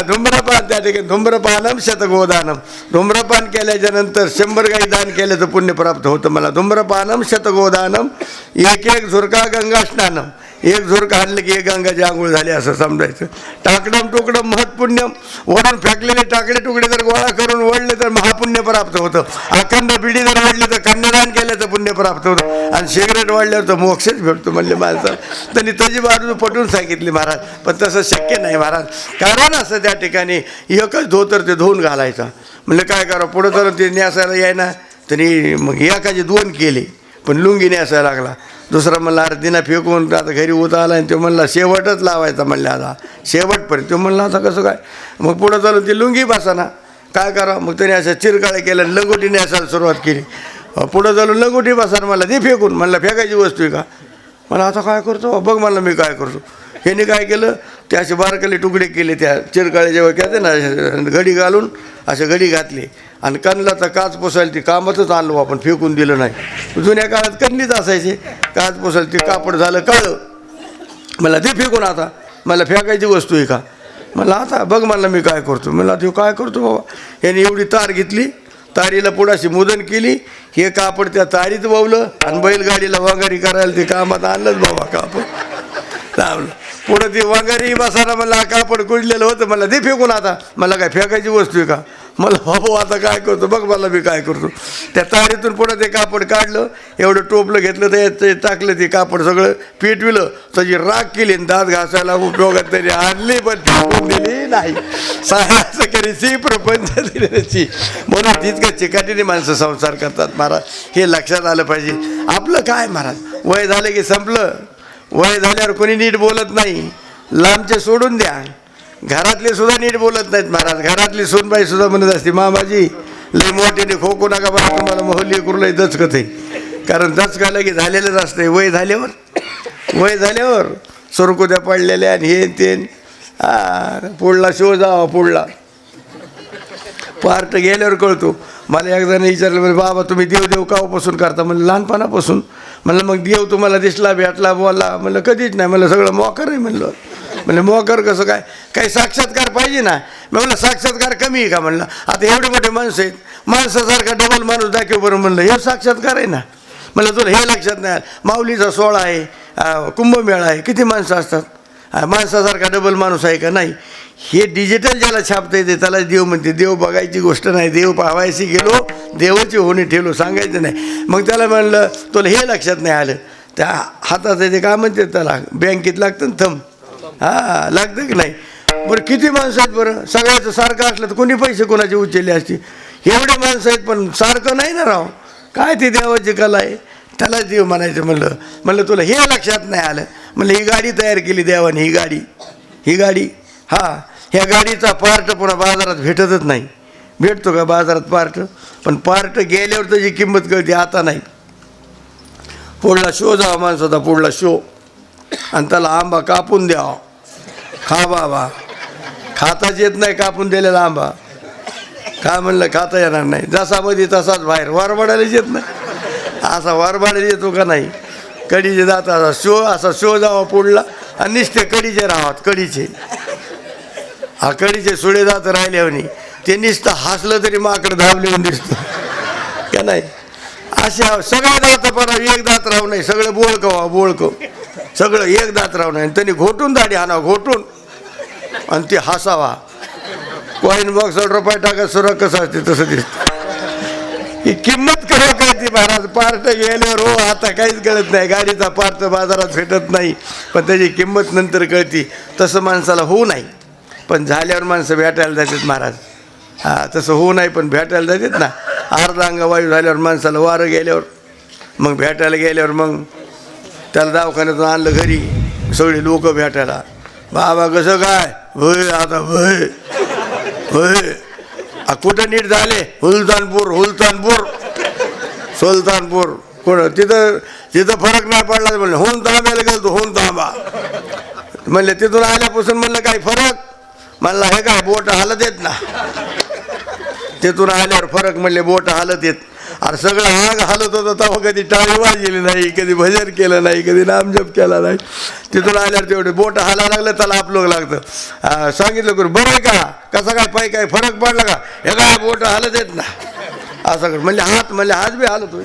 Speaker 1: धूम्रपान त्या ठिकाणी धूम्रपानम शतगोदानम. धूम्रपान केल्याच्या नंतर 100 गाई दान केल्याचं पुण्य प्राप्त होतं. मला धूम्रपानम शतगोदानम एक झुरका गंगा स्नानम. एक झुरका हाणलं की 1 गंगाची आंघोळ झाली असं समजायचं. टाकडम टुकडम महत्पुण्यम. वरून फेकलेले टाकडे तुकडे जर गोळा करून वळले तर महापुण्य प्राप्त होतं. अखंड बिडी जर वाढली तर कन्यादान केल्याचं पुण्य प्राप्त होतं. आणि सिगरेट वाढल्यावर तर मोक्षच भेटतो म्हणले माणसाला. त्यांनी त्याची बाजू पटवून सांगितली महाराज. पण तसं शक्य नाही महाराज. कारण असं त्या ठिकाणी एकच धोतर ते धुवून घालायचा. म्हणलं काय करावं पुढं तर ते न्यासायला याय ना. त्यांनी मग एकाचे 2 केले पण लुंगी न्यासायला लागला. दुसरा म्हणला अरे दिना फेकून आता घरी उता आला आणि तो म्हणला शेवटच लावायचा म्हणले आता शेवटपर्यंत. तो म्हणला आता कसं काय. मग पुढं चालून ती लुंगी बसाना काय करावं. मग त्याने अशा चिरकाळे केल्या लंगोटीने असायला सुरुवात केली. पुढं चालून लंगोटी बसार मला ते फेकून म्हणलं फेकायची वस्तू आहे का. मला आता काय करतो बघ म्हणलं मी काय करतो. ह्याने काय केलं ते असे बारकाले तुकडे केले त्या चिरकाळे जेव्हा कहते ना घडी घालून असे घडी घातली आणि कणला तर काच पुसायला ती कामातच आणलो आपण फेकून दिलं नाही. जुन्या काळात कणलीच असायचे काच पुसायला ते कापड झालं कळलं. मला ते फेकून आता मला फेकायची वस्तू आहे का. मला आता बघ म्हणलं मी काय करतो. मला ते काय करतो बाबा. याने एवढी तार घेतली तारीला पुढाशी मुदन केली हे कापड त्या तारीत वावलं आणि बैलगाडीला वांगारी करायला ते कामात आणलंच बाबा कापड लावलं. पुढं ते वांगारी बसायला मला कापड कुडलेलं होतं. मला ते फेकून आता मला काय फेकायची वस्तू आहे का. मला बाबा आता काय करतो बघ मला मी काय करतो. त्या तारीतून पुढं ते कापड काढलं एवढं टोपलं घेतलं ते टाकलं ते कापड सगळं पेटविलं त्याची राख केली आणि दात घासायला उपयोगात तरी आणली पण फेकून दिली नाही. सायाचं करीची प्रपंच दिल्याची म्हणून तितकं चिकाटीने माणसं संसार करतात महाराज. हे लक्षात आलं पाहिजे. आपलं काय महाराज वय झालं की संपलं. वय झाल्यावर कोणी नीट बोलत नाही. लांबचे सोडून द्या घरातले सुद्धा नीट बोलत नाहीत महाराज. घरातली सूनबाई सुद्धा म्हणत असते मामाजी लय मोठ्याने खोकू नका बा तुम्हाला मोहल्ली कुरलंय दचकत आहे. कारण दचकालं की झालेलंच असतंय. वय झाल्यावर सुरकुत्या पडलेल्या आणि हे ते पुढला शो जावा पुढला पार्ट गेल्यावर कळतो. मला एकदा विचारलं म्हणजे बाबा तुम्ही देव कावापासून करता म्हणलं लहानपणापासून. म्हणलं मग देव तुम्हाला दिसला भेटला बोलला म्हणलं कधीच नाही. म्हणलं सगळं मोकर आहे म्हणलं. म्हणलं मोकर कसं काय काही साक्षात्कार पाहिजे ना. म्हणलं साक्षात्कार कमी आहे का म्हणलं. आता एवढे मोठे माणसं आहेत माणसासारखा डबल माणूस दाखव बरं म्हणलं हे साक्षात्कार आहे ना. म्हणलं तुला हे लक्षात नाही माऊलीचा सोहळा आहे कुंभमेळा आहे किती माणसं असतात माणसासारखा डबल माणूस आहे का नाही. हे डिजिटल ज्याला छापता येते त्याला देव म्हणते. देव बघायची गोष्ट नाही. देव पाहायची गेलो देवाची होणी ठेवलो सांगायचं नाही. मग त्याला म्हणलं तुला हे लक्षात नाही आलं त्या हाताचं ते काय म्हणते त्याला बँकेत लागतं ना थंब लागतं की नाही. बरं किती माणसं आहेत बरं सगळ्याचं सारखं असलं तर कोणी पैसे कोणाचे उचलले असते. एवढे माणसं आहेत पण सारखं नाही ना राव. काय ती देवाची कला आहे त्याला देव म्हणायचं. म्हणलं तुला हे लक्षात नाही आलं. म्हणलं ही गाडी तयार केली देवाने ही गाडी ह्या गाडीचा पार्ट पुन्हा बाजारात भेटतच नाही. भेटतो का बाजारात पार्ट. पण पार्ट गेल्यावर त्याची किंमत कळते आता नाही. पुढला शो जावा माणसाचा पुढला शो आणि त्याला आंबा कापून द्यावा खा बाबा. खाताच येत नाही कापून दिलेला आंबा. काय म्हणलं खाता येणार नाही. जसा मध्ये तसाच बाहेर वारवाडायलाच येत नाही. असा वारवाडायला येतो का नाही. कडीचे जाता असा शो जावा पुढला आणि नुसते कडीचे राहात कडीचे कडीचे सुळे जात राहिल्यावर ते नुसतं हसलं तरी माकड धावले दिसतं का नाही. अशा सगळे दात पण एक दात राहू नाही. सगळं बोळकं सगळं एक दात राहू नाही. त्यांनी घोटून दाढी आणा घोटून आणि ते हसावा. कॉईन बॉक्स रुपये टाका सुरा कसं असते तसं दिसतं. ही किंमत कळत कळते महाराज. पार्ट गेल्यावर हो आता काहीच कळत नाही. गाडीचा पार्ट बाजारात भेटत नाही पण त्याची किंमत नंतर कळती. तसं माणसाला होऊ नाही पण झाल्यावर माणसं भेटायला जातात महाराज. तसं होऊ नाही पण भेटायला जातात ना. अर्धा अंगवायू झाल्यावर माणसाला वारं गेल्यावर मग भेटायला गेल्यावर मग त्याला दवाखान्यातून आणलं घरी सगळी लोक भेटायला. बाबा कसं काय होय आता होय कुठं नीट झाले सुलतानपूर कुठं तिथं फरक नाही पडला. म्हणलं होऊन तांब्याला गेलो होऊन तांबा. म्हणले तिथून आल्यापासून म्हणलं काही फरक. म्हणला हे काय बोट हालत येत ना. तिथून आल्यावर फरक म्हणले बोट हालत येत. अरे सगळं आग हालत होतं तेव्हा कधी टाळी वाजली नाही कधी भजन केलं नाही कधी नामजप केला नाही. तिथून आल्यावर तेवढे बोट हाला लागलं त्याला आपलं लागतं. सांगितलं करू बरं आहे का कसं काय पाय काय फरक पडला का हे काय बोट हालत येत ना असं कर. म्हणले हात बी हालत होय.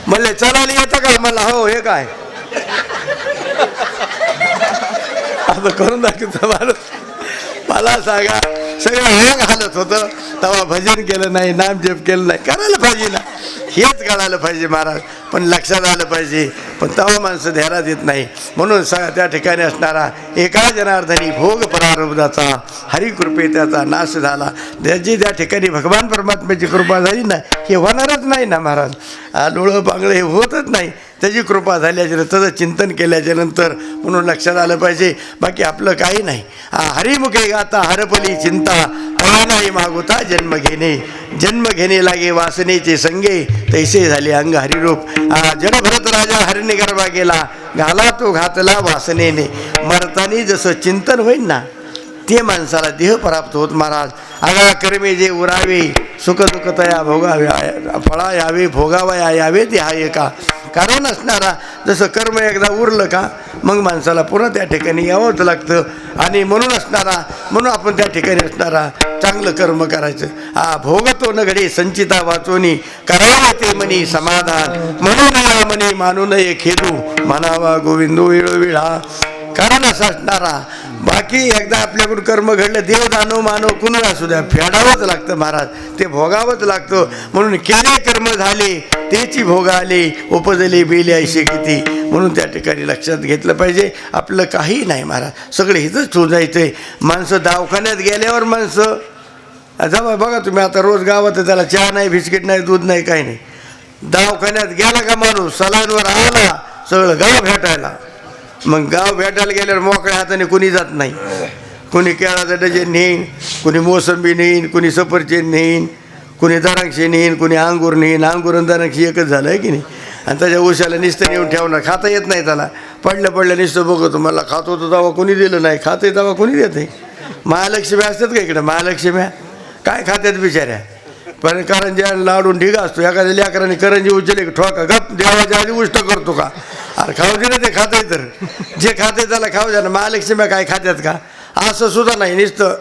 Speaker 1: म्हणले चलायला येतं का. म्हणला हो हे काय असं करून दाखवतं माणूस. मला सांगा सगळं आग हालत होतं तेव्हा भजन केलं नाही नामजप केलं नाही. करायला पाहिजे ना. हेच कळायला पाहिजे महाराज. पण लक्षात आलं पाहिजे पण तेव्हा माणसं ध्यानात येत नाही. म्हणून त्या ठिकाणी असणारा एका जनार्दनी भोग परारब्धाचा हरिकृपे त्याचा नाश झाला. ज्याची त्या ठिकाणी भगवान परमात्म्याची कृपा झाली ना, हे होणारच नाही ना महाराज. डोळं पांगळं हे होतच नाही. त्याची कृपा झाल्याच्यानंतर त्याचं चिंतन केल्याच्यानंतर म्हणून लक्षात आलं पाहिजे. बाकी आपलं काही नाही. हरिमुखे गाता हरपली चिंता तया नाही मागुता जन्म घेणे. जन्म घेणे लागे वासनेचे संगे तैसे झाले अंग हरिरूप. जडभरत राजा हरिने गरबा गेला घाला तो घातला वासनेने. मरतानी जसं चिंतन होईल ना ते माणसाला देह प्राप्त होत महाराज. आगा कर्मे जे उरावे सुख दुःख तया भोगावे फळा यावे भोगावया यावे ते हा एका. कारण असणारा जसं कर्म एकदा उरलं का मग माणसाला पुन्हा त्या ठिकाणी यावंच लागतं. आणि म्हणून असणारा म्हणून आपण त्या ठिकाणी असणारा चांगलं कर्म करायचं. भोगतो न घडे संचिता वाचोनी करावे ते मनी समाधान. म्हणून मनी मानू नये खेदू म्हणावा गोविंदो वेळोवेळा. कारण असं असणारा बाकी एकदा आपल्याकडून कर्म घडलं देव दानो मानो कुणा असू द्या फेडावंच लागतं महाराज. ते भोगावंच लागतं. म्हणून केले कर्म झाले तेची भोग आले उपजले बेले ऐशे किती. म्हणून त्या ठिकाणी लक्षात घेतलं पाहिजे आपलं काही नाही महाराज. सगळे हिथंच होऊन जायचंय. माणसं दवाखान्यात गेल्यावर माणसं जा बघा तुम्ही आता रोज गावात त्याला चहा नाही बिस्किट नाही दूध नाही काही नाही. दवाखान्यात गेला का माणूस सलाईनवर आला सगळं गाव भेटायला. मग गाव भेटायला गेल्यावर मोकळ्या हाताने कुणी जात नाही. कुणी केळाचं डझन नेईन, कुणी मोसंबी नेईन, कुणी सफरचंद नेईन, कुणी दराक्षी नेईन, कुणी अंगूर नेईन. अंगूर आणि दराक्षी एकच झालं आहे की नाही. आणि त्याच्या उशाला नुसतं नेऊन ठेवणार. खाता येत नाही त्याला. पडलं नुसतं बघतो मला खात होतो तेव्हा कुणी दिलं नाही. खाते तेव्हा कुणी देते. महालक्ष्मी असतात का इकडं महालक्ष्म्या काय खात्यात बिचाऱ्या. पण करंज्या लाडून ढिगा असतो. एखाद्या लेकरांनी करंजी उचलली ठोका गप देवाच्या आधी उष्ट करतो का. अरे खाऊ दे ना ते खाते तर जे खाते त्याला खाऊ द्या ना. महालक्ष्म्या काय खात्यात का असं सुद्धा नाही. नुसतं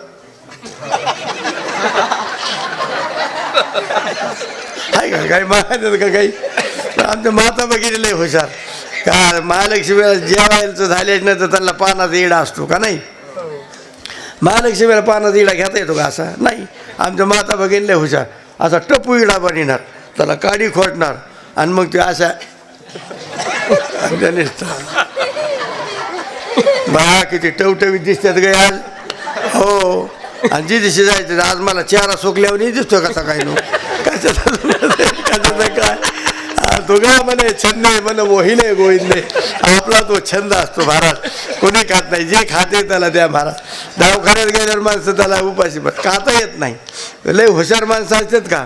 Speaker 1: आहे का काही महादेव का काही. आमच्या माता बघितलेलं आहे हुशार का महालक्ष्मीला जेवायचं झाल्यानंतर त्यांना पानाचा इडा असतो का नाही. महालक्ष्मीला पानाचा इडा घेता येतो का असा नाही. आमच्या माता बघितलं हुशार असा टपू इडा बनणार त्याला काडी खोटणार आणि मग ते अशा बा किती टवटवीत दिसतात गे आज. हो आणि जी दिवशी जायचं आज मला चेहरा सोकल्यावर दिसतो कसा काय नो कशाचा काय तो गा म्हणे छंद आहे म्हणे मोहिले गोविंदे. आपला तो छंद असतो महाराज. कोणी खात नाही. जे खाते त्याला द्या महाराज. दवाखान्यात गेल्यावर माणसं त्याला उपाशी पण खाता येत नाही. लय हुशार माणसं असतात का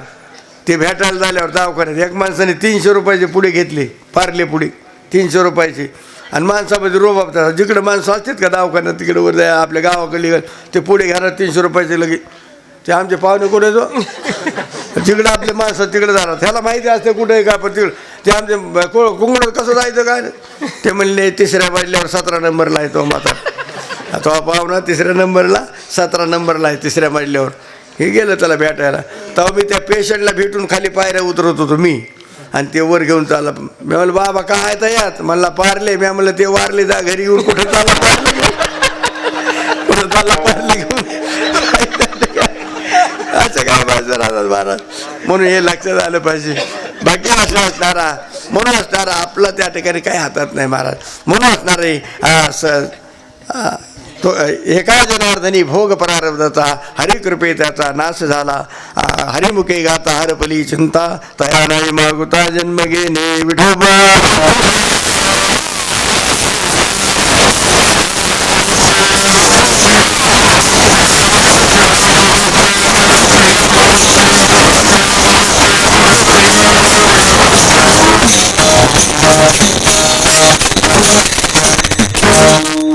Speaker 1: ते भेटायला झाल्यावर दवाखान्यात एक माणसाने 300 रुपयाची पुढे घेतली पारले पुढे 300 रुपयाची. आणि माणसामध्ये रोब आपतात जिकडं माणसं असतात का दवाखान्यात तिकडं वर जाय आपल्या गावाकडली ते पुढे घरात 300 रुपयाचे लगे. ते आमचे पाहुणे कुठे जो जिकडं आपले माणसं तिकडं जाणार त्याला माहिती असते कुठे आहे का. पण तिकडं ते आमचे कुंगडं कसं जायचं काय ते म्हणले 3ऱ्या बाजल्यावर 17 नंबरला आहे तो माता. तो पाहुणा 3ऱ्या नंबरला 17 नंबरला आहे 3ऱ्या मजल्यावर. हे गेलं त्याला भेटायला. तेव्हा मी त्या पेशंटला भेटून खाली पायऱ्या उतरत होतो मी आणि ते वर घेऊन चालला. मी म्हणलं बाबा काय आहे यात मला पारले. मी म्हणलं ते वारले जा घरी येऊन कुठं चालला पारले कुठं चालला पारले घेऊन असं काय पाहिजे राहतात महाराज. म्हणून हे लक्षात आलं पाहिजे. बाकी असं असणारा म्हणून असणारा आपलं त्या ठिकाणी काही हातात नाही महाराज. म्हणून असणार आहे तो एका जनार्दनी भोग परारब्धाचा हरिकृपे त्याचा नाश झाला. हरिमुखे गाता हरपली चिंता तया नाही मागुता जन्म घेणे विठोबा.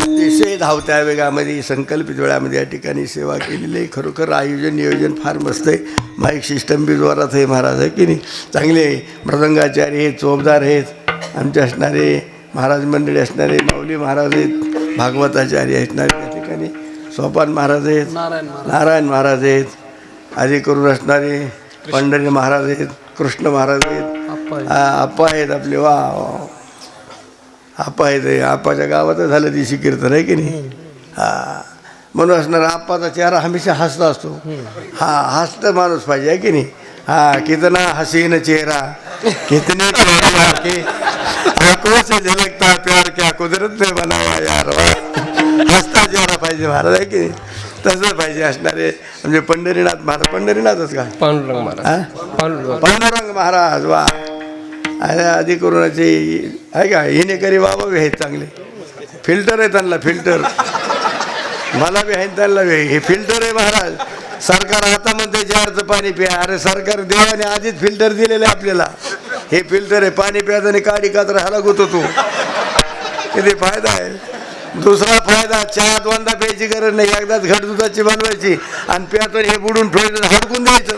Speaker 1: अतिशय धावत्या वेगामध्ये संकल्पित वेळामध्ये या ठिकाणी सेवा केलेली आहे. खरोखर आयोजन नियोजन फार मस्त आहे. माईक सिस्टम बी जोरात आहे महाराज आहे की नाही. चांगले मृदंगाचार्य आहेत चोपदार आहेत आमचे असणारे महाराज मंडळी असणारे माऊली महाराज आहेत भागवताचार्य असणारे त्या ठिकाणी सोपान महाराज आहेत नारायण महाराज आहेत आदी करून असणारे पंढरी महाराज आहेत कृष्ण महाराज आहेत आप्पा आहेत आपले. वा आप्पा आहेत. आप्पाच्या गावातच झालं दिवशी कीर्तन आहे की नाही. म्हणून असणार आप्पाचा चेहरा हमेशा हसता असतो. हसतं माणूस पाहिजे आहे की नाही. कितना हसीन चेहरा कितने आंखों से झलकता प्यार क्या कुदरत ने बनावा यार. हसता चेहरा पाहिजे महाराज आहे की नाही. तसंच पाहिजे असणारे. म्हणजे पंढरीनाथ महाराज, पंढरीनाथच का
Speaker 2: पांडुरंग महाराज,
Speaker 1: पांडुरंग महाराज. वा. अरे आधी करोनाचे आहे का हिने करी बाबा बी आहेत चांगले. फिल्टर आहे त्यांना, फिल्टर. मला बी आहे त्यांना बी. हे फिल्टर आहे महाराज. सरकार आता म्हणते जारचं पाणी प्या. अरे सरकार देवाने आधीच फिल्टर दिलेलं आहे आपल्याला. हे फिल्टर आहे. पाणी प्यायचं आणि काडी कातर हाला गुतो तू. किती फायदा आहे. दुसरा फायदा, चहा दोनदा प्यायची गरज नाही. एकदाच घट दुधाची बनवायची आणि प्यातून हे बुडून ठेवायचं, हडकून द्यायचं.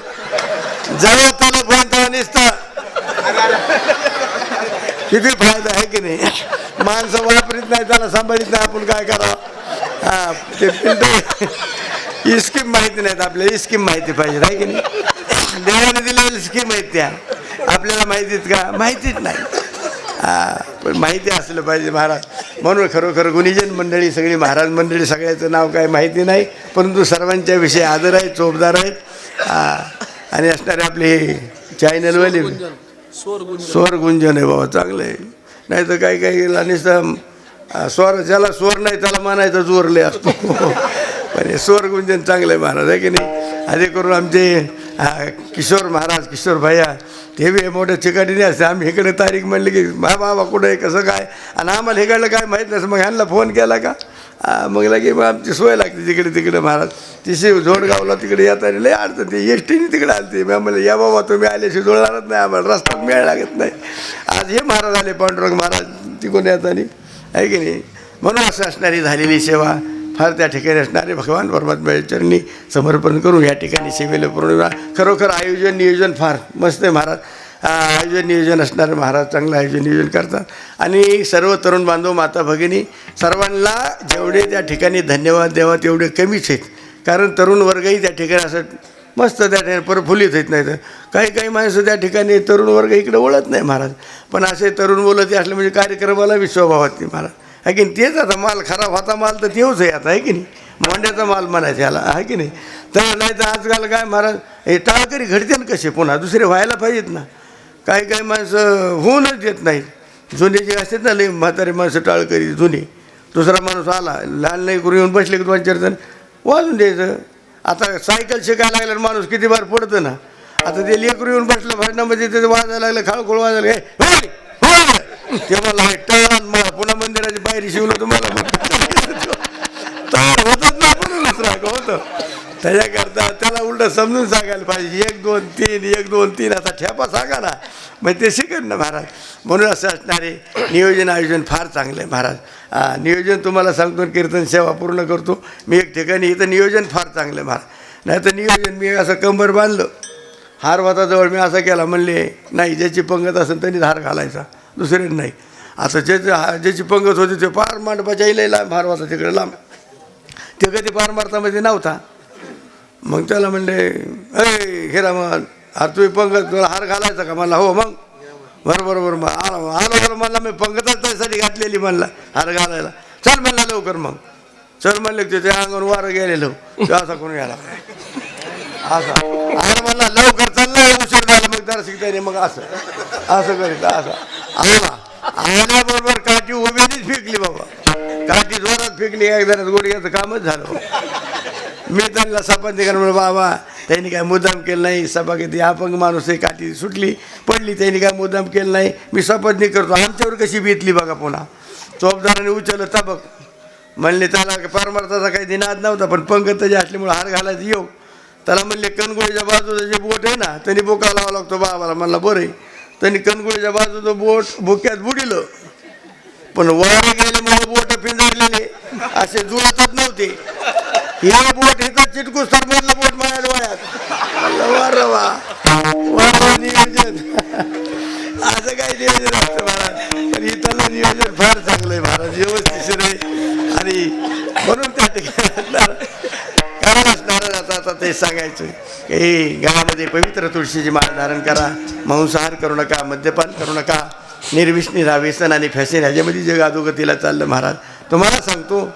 Speaker 1: जेव्हा त्याला फोन निसता. किती फायदा आहे की नाही. माणसं वापरीत नाही, त्याला सांभाळीत नाही, आपण काय करावं. हा ते फिल्टर स्कीम माहिती नाहीत आपल्याला. स्कीम माहिती पाहिजे आहे की नाही. देवाने दिलेल्या स्कीम आहेत त्या आपल्याला माहितीत का, माहितीच नाही. पण माहिती असलं पाहिजे महाराज. म्हणून खरोखर गुणीजन मंडळी सगळी, महाराज मंडळी सगळ्याचं नाव काय माहिती नाही, परंतु सर्वांच्या विषयी आदर आहे, चोपदार आहेत. आणि असणारे आपले चॅनलवाले स्वर गुंजन आहे बाबा, चांगलं आहे. नाही तर काही काही नुसतं स्वर, ज्याला स्वर नाही त्याला म्हणायचं जोरले असतो. पण हे स्वर गुंजन चांगलं आहे महाराज आहे की नाही. आधी करून आमचे किशोर महाराज, किशोर भैया, ते बी मोठ्या चिकाटीने असते. आम्ही इकडे तारीख म्हणली की बाबा कुठं आहे कसं काय, आणि आम्हाला इकडलं काय माहीत नसतं. मग ह्यांना फोन केला का मग लगे मग आमची सोय लागते तिकडे तिकडे महाराज. तिशी जोडगावला तिकडे येताना लय अडचण. ते एस टीने तिकडे आलते. मग म्हणलं या बाबा तुम्ही आल्याशी जुळणारच नाही, आम्हाला रस्ता मिळायला लागत नाही. आज हे महाराज आले, पांडुरंग महाराज तिकडून येताना आहे की नाही. म्हणून असं असणारी झालेली सेवा फार त्या ठिकाणी असणारे भगवान परमात्म्याच्या चरणी समर्पण करून या ठिकाणी सेवेला पूर्ण. खरोखर आयोजन नियोजन फार मस्त आहे महाराज. आयोजन नियोजन असणारे महाराज चांगलं आयोजन नियोजन करतात. आणि सर्व तरुण बांधव, माता भगिनी, सर्वांना जेवढे त्या ठिकाणी धन्यवाद द्यावा तेवढे कमीच आहेत. कारण तरुण वर्गही त्या ठिकाणी असं मस्त त्या ठिकाणी प्रफुल्लित होत नाही. तर काही काही माणसं त्या ठिकाणी तरुण वर्ग इकडे ओळख नाही महाराज. पण असे तरुण बोलत असले म्हणजे कार्यक्रमाला विश्वभावात नाही महाराज आहे की नाही. तेच आता माल खराब होता माल तर तेच आहे आता आहे की नाही. मोंड्याचा माल म्हणायचा याला आहे की नाही. तर नाही तर आजकाल काय महाराज हे टाळकरी घडते ना कसे पुन्हा दुसरे व्हायला पाहिजेत ना. काही काही माणसं होऊनच देत नाहीत. जुने जे असतात ना लई म्हातारे माणसं टाळकरी जुने, दुसरा माणूस आला लहान नाही करून येऊन बसले की 2-4 जण वाजून द्यायचं. आता सायकल शिकायला लागल्यावर माणूस किती बार पडतं ना. आता ते लेकरू येऊन बसलं भांडणामध्ये ते वाजायला लागलं, खाळखोळ वाजायला ते मला टण मला पुन्हा मंदिराची पायरी शिवलं तुम्हाला तर होतच ना म्हणूनच राग होतं. त्याच्याकरता त्याला उलटं समजून सांगायला पाहिजे. 1 2 3 1 2 3 आता ठेपा सांगा ना, मग ते शिकत ना महाराज. म्हणून असं असणारे नियोजन आयोजन फार चांगलं आहे महाराज. नियोजन तुम्हाला सांगतो, कीर्तन सेवा पूर्ण करतो मी एक ठिकाणी. इथं नियोजन फार चांगलं आहे महाराज. नाही तर नियोजन मी असं कंबर बांधलं, हार वाताजवळ मी असं केला म्हणले नाही, ज्याची पंगत असेल त्यांनीच हार घालायचा, दुसरे नाही. आता ज्याची पंगत होती ते पार मांडपाच्या इला लांब हार होता तिकडे लांब. ते कधी पार मारतामध्ये नव्हता. मग त्याला म्हणले अय हिरामन, अरे तुम्ही पंगत तुला हार घालायचा का. म्हणला हो. मग बरोबर मग आलो बरं म्हणला मी पंगतच त्यासाठी घातलेली म्हणला हार घालायला. चल म्हणला लवकर. मग चल म्हणले ते अंगण वारं गेलेलो ते असा करून यायला असा अरे म्हणला लवकर चालला उशीर झाला. मग जरा शिकता नाही. मग असं करीत असं आला. आल्याबरोबर काठी उभेनीच फेकली बाबा. काठी जोरात फेकली. एकदा गोडग्याचं कामच झालं. मी त्यांना शपथ निघाल म्हणून बाबा त्यांनी काय मुद्दाम केलं नाही. सभा किती अपंग माणूस आहे, काठी सुटली पडली, त्यांनी काय मुद्दाम केलं नाही. मी शपथ नाही करतो. आमच्यावर कशी बेतली बघा. पुन्हा चोपदाराने उचललं तबक. म्हणले त्याला परमार्थाचा काही दिनाद नव्हता, पण पंगत त्याच्या असल्यामुळे हार घालायचं येऊ. त्याला म्हणले कणगोळीच्या बाजूचं जे बोट आहे ना त्यांनी बोका लावा लागतो बाबाला. म्हणला बरं आहे. त्यांनी कणगोळीच्या बाजूचं बोट बोक्यात बुडिलं, पण वारे गेल्यामुळे बोट पिंजरलेले असे जुळतच नव्हते. हे बोट इथं चिटकूस तर मधलं बोट म्हणायला वयात वा नियोजन असं काही नियोजन असतं महाराज. पण इथलं नियोजन फार चांगलं आहे महाराज, व्यवस्थित आहे. आणि म्हणून त्या ठिकाणी कारण असणार आता ते सांगायचं की गावामध्ये पवित्र तुळशीची माळ धारण करा, मांसाहार करू नका, मद्यपान करू नका, निर्विष्णी राहा. व्यसन आणि फॅशन ह्याच्यामध्ये जग अधोगतीला चाललं महाराज. तुम्हाला सांगतो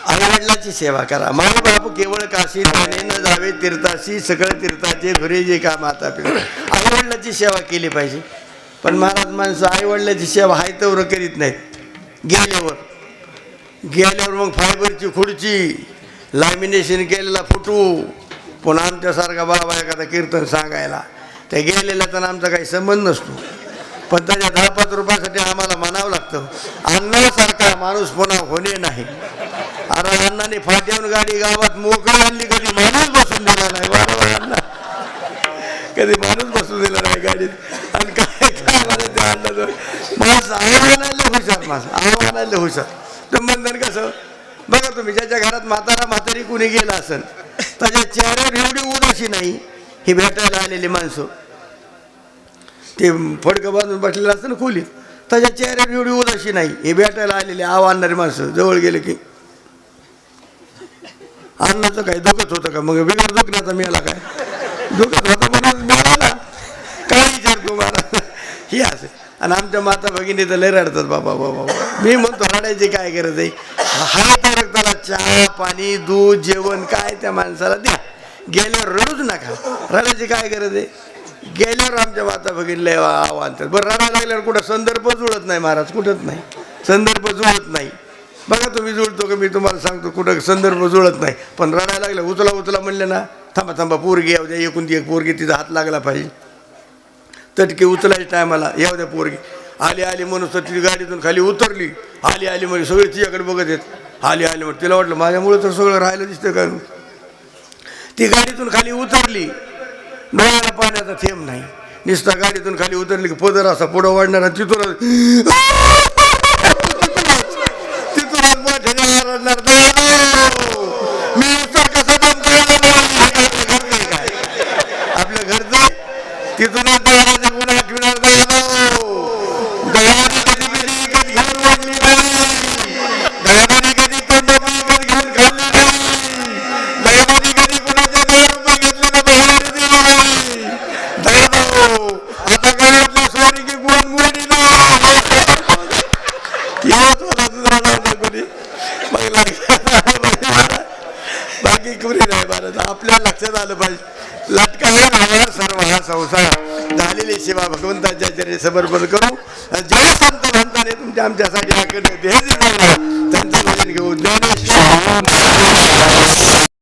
Speaker 1: आईवडिलाची सेवा करा. माय बाप केवळ काशी त्याने न जावे तीर्थाशी, सकळ तीर्थाचे घरे जे का माता पिता. आईवडिलाची सेवा केली पाहिजे. पण महाराज माणसं आईवडिलाची सेवा हाय तेवढं करीत नाहीत. गेल्यावर मग फायबरची खुर्ची, लॅमिनेशन केलेला फोटो, पुन्हा आमच्यासारखा बाबा एखादा कीर्तन सांगायला, त्या गेलेला तर आमचा काही संबंध नसतो. पण त्याच्या 10-5 रुपयासाठी आम्हाला म्हणावं लागतं, अण्णासारखा माणूस पुन्हा होणे नाही. अरे अण्णाने फाट्यावर गाडी गावात मोकळी आणली, कधी माणूस बसून दिला नाही. बरोबर अण्णा, कधी माणूस बसून दिला नाही गाडीत. आणि काय काय म्हणत त्या अण्णाचं माणूस आव्हानाला हुशार, माणूस आव्हानाला हुशार. तर बंधन कसं बघा तुम्ही, ज्याच्या घरात म्हातारी कुणी गेला असेल त्याच्या चेहऱ्यावर एवढी उदासी नाही. ही भेटायला आलेली माणसं, ते फडकं बांधून बसलेलं असतं ना खोलीत, त्याच्या चेहऱ्यावर एवढी उदासी नाही. हे भेटायला आलेली आणणारी माणसं जवळ गेले की अन्नाचं काय दुखत होतं का? मग बिगर दुखण्याचा मिळाला काय? दुखत होतं म्हणून मिळाला काय विचारतो मला ही असे. आणि आमच्या माता भगिनी तर लय रडतात बाबा बाबा. मी म्हणतो रडायची काय गरज आहे? हा तर त्याला चहा पाणी दूध जेवण काय त्या माणसाला द्या, गेल्यावर रडूच नका. रडायची काय गरज आहे? गेल्यावर आमच्या माता भगिनीला आव्हान. बरं रडायला लागल्यावर कुठं संदर्भ जुळत नाही महाराज, कुठंच नाही संदर्भ जुळत नाही. बघा तुम्ही जुळतो का? मी तुम्हाला सांगतो कुठं संदर्भ जुळत नाही. पण रडायला लागलं उचला म्हणले ना, थांबा पोरगी येऊ द्या, एकूण ती एक पोरगी, तिचा हात लागला पाहिजे. तटकी उचलायच्या टायमाला येऊ द्या पोरगी. आली म्हणून ती गाडीतून खाली उतरली. आली म्हणजे सगळे तिच्याकडे बघत येत. आली म्हणून तिला वाटलं माझ्यामुळे तर सगळं राहिलं दिसतं का. ती गाडीतून खाली उतरली, डोळ्याला पाण्याचा थेंब नाही. नुसता गाडीतून खाली उतरली की पदर असा पुढं वाढणार, तिथूनच मी उत्तर कसं बंद काय आपल्या घरचं तिथूनच गुन्हा ठेवणार कधी विकत घेऊन वाढली नाही, कधी तोंड विकत घेऊन खाल्ली नाही, कधी कुणाच्या 10 रुपये घेतले तर बाहेर दिला नाही. आता काय वाटलं स्वारी की गुण मुली बाकी कुणी नाही. भारत आपल्या लक्षात आलं पाहिजे. लटका हा सर्व हा संसार झालेली सेवा भगवंताच्या चरणी समर्पण करू. ज्या संत भक्ताने तुमच्या आमच्यासाठी त्यांचं भजन घेऊन ज्ञानेश्वर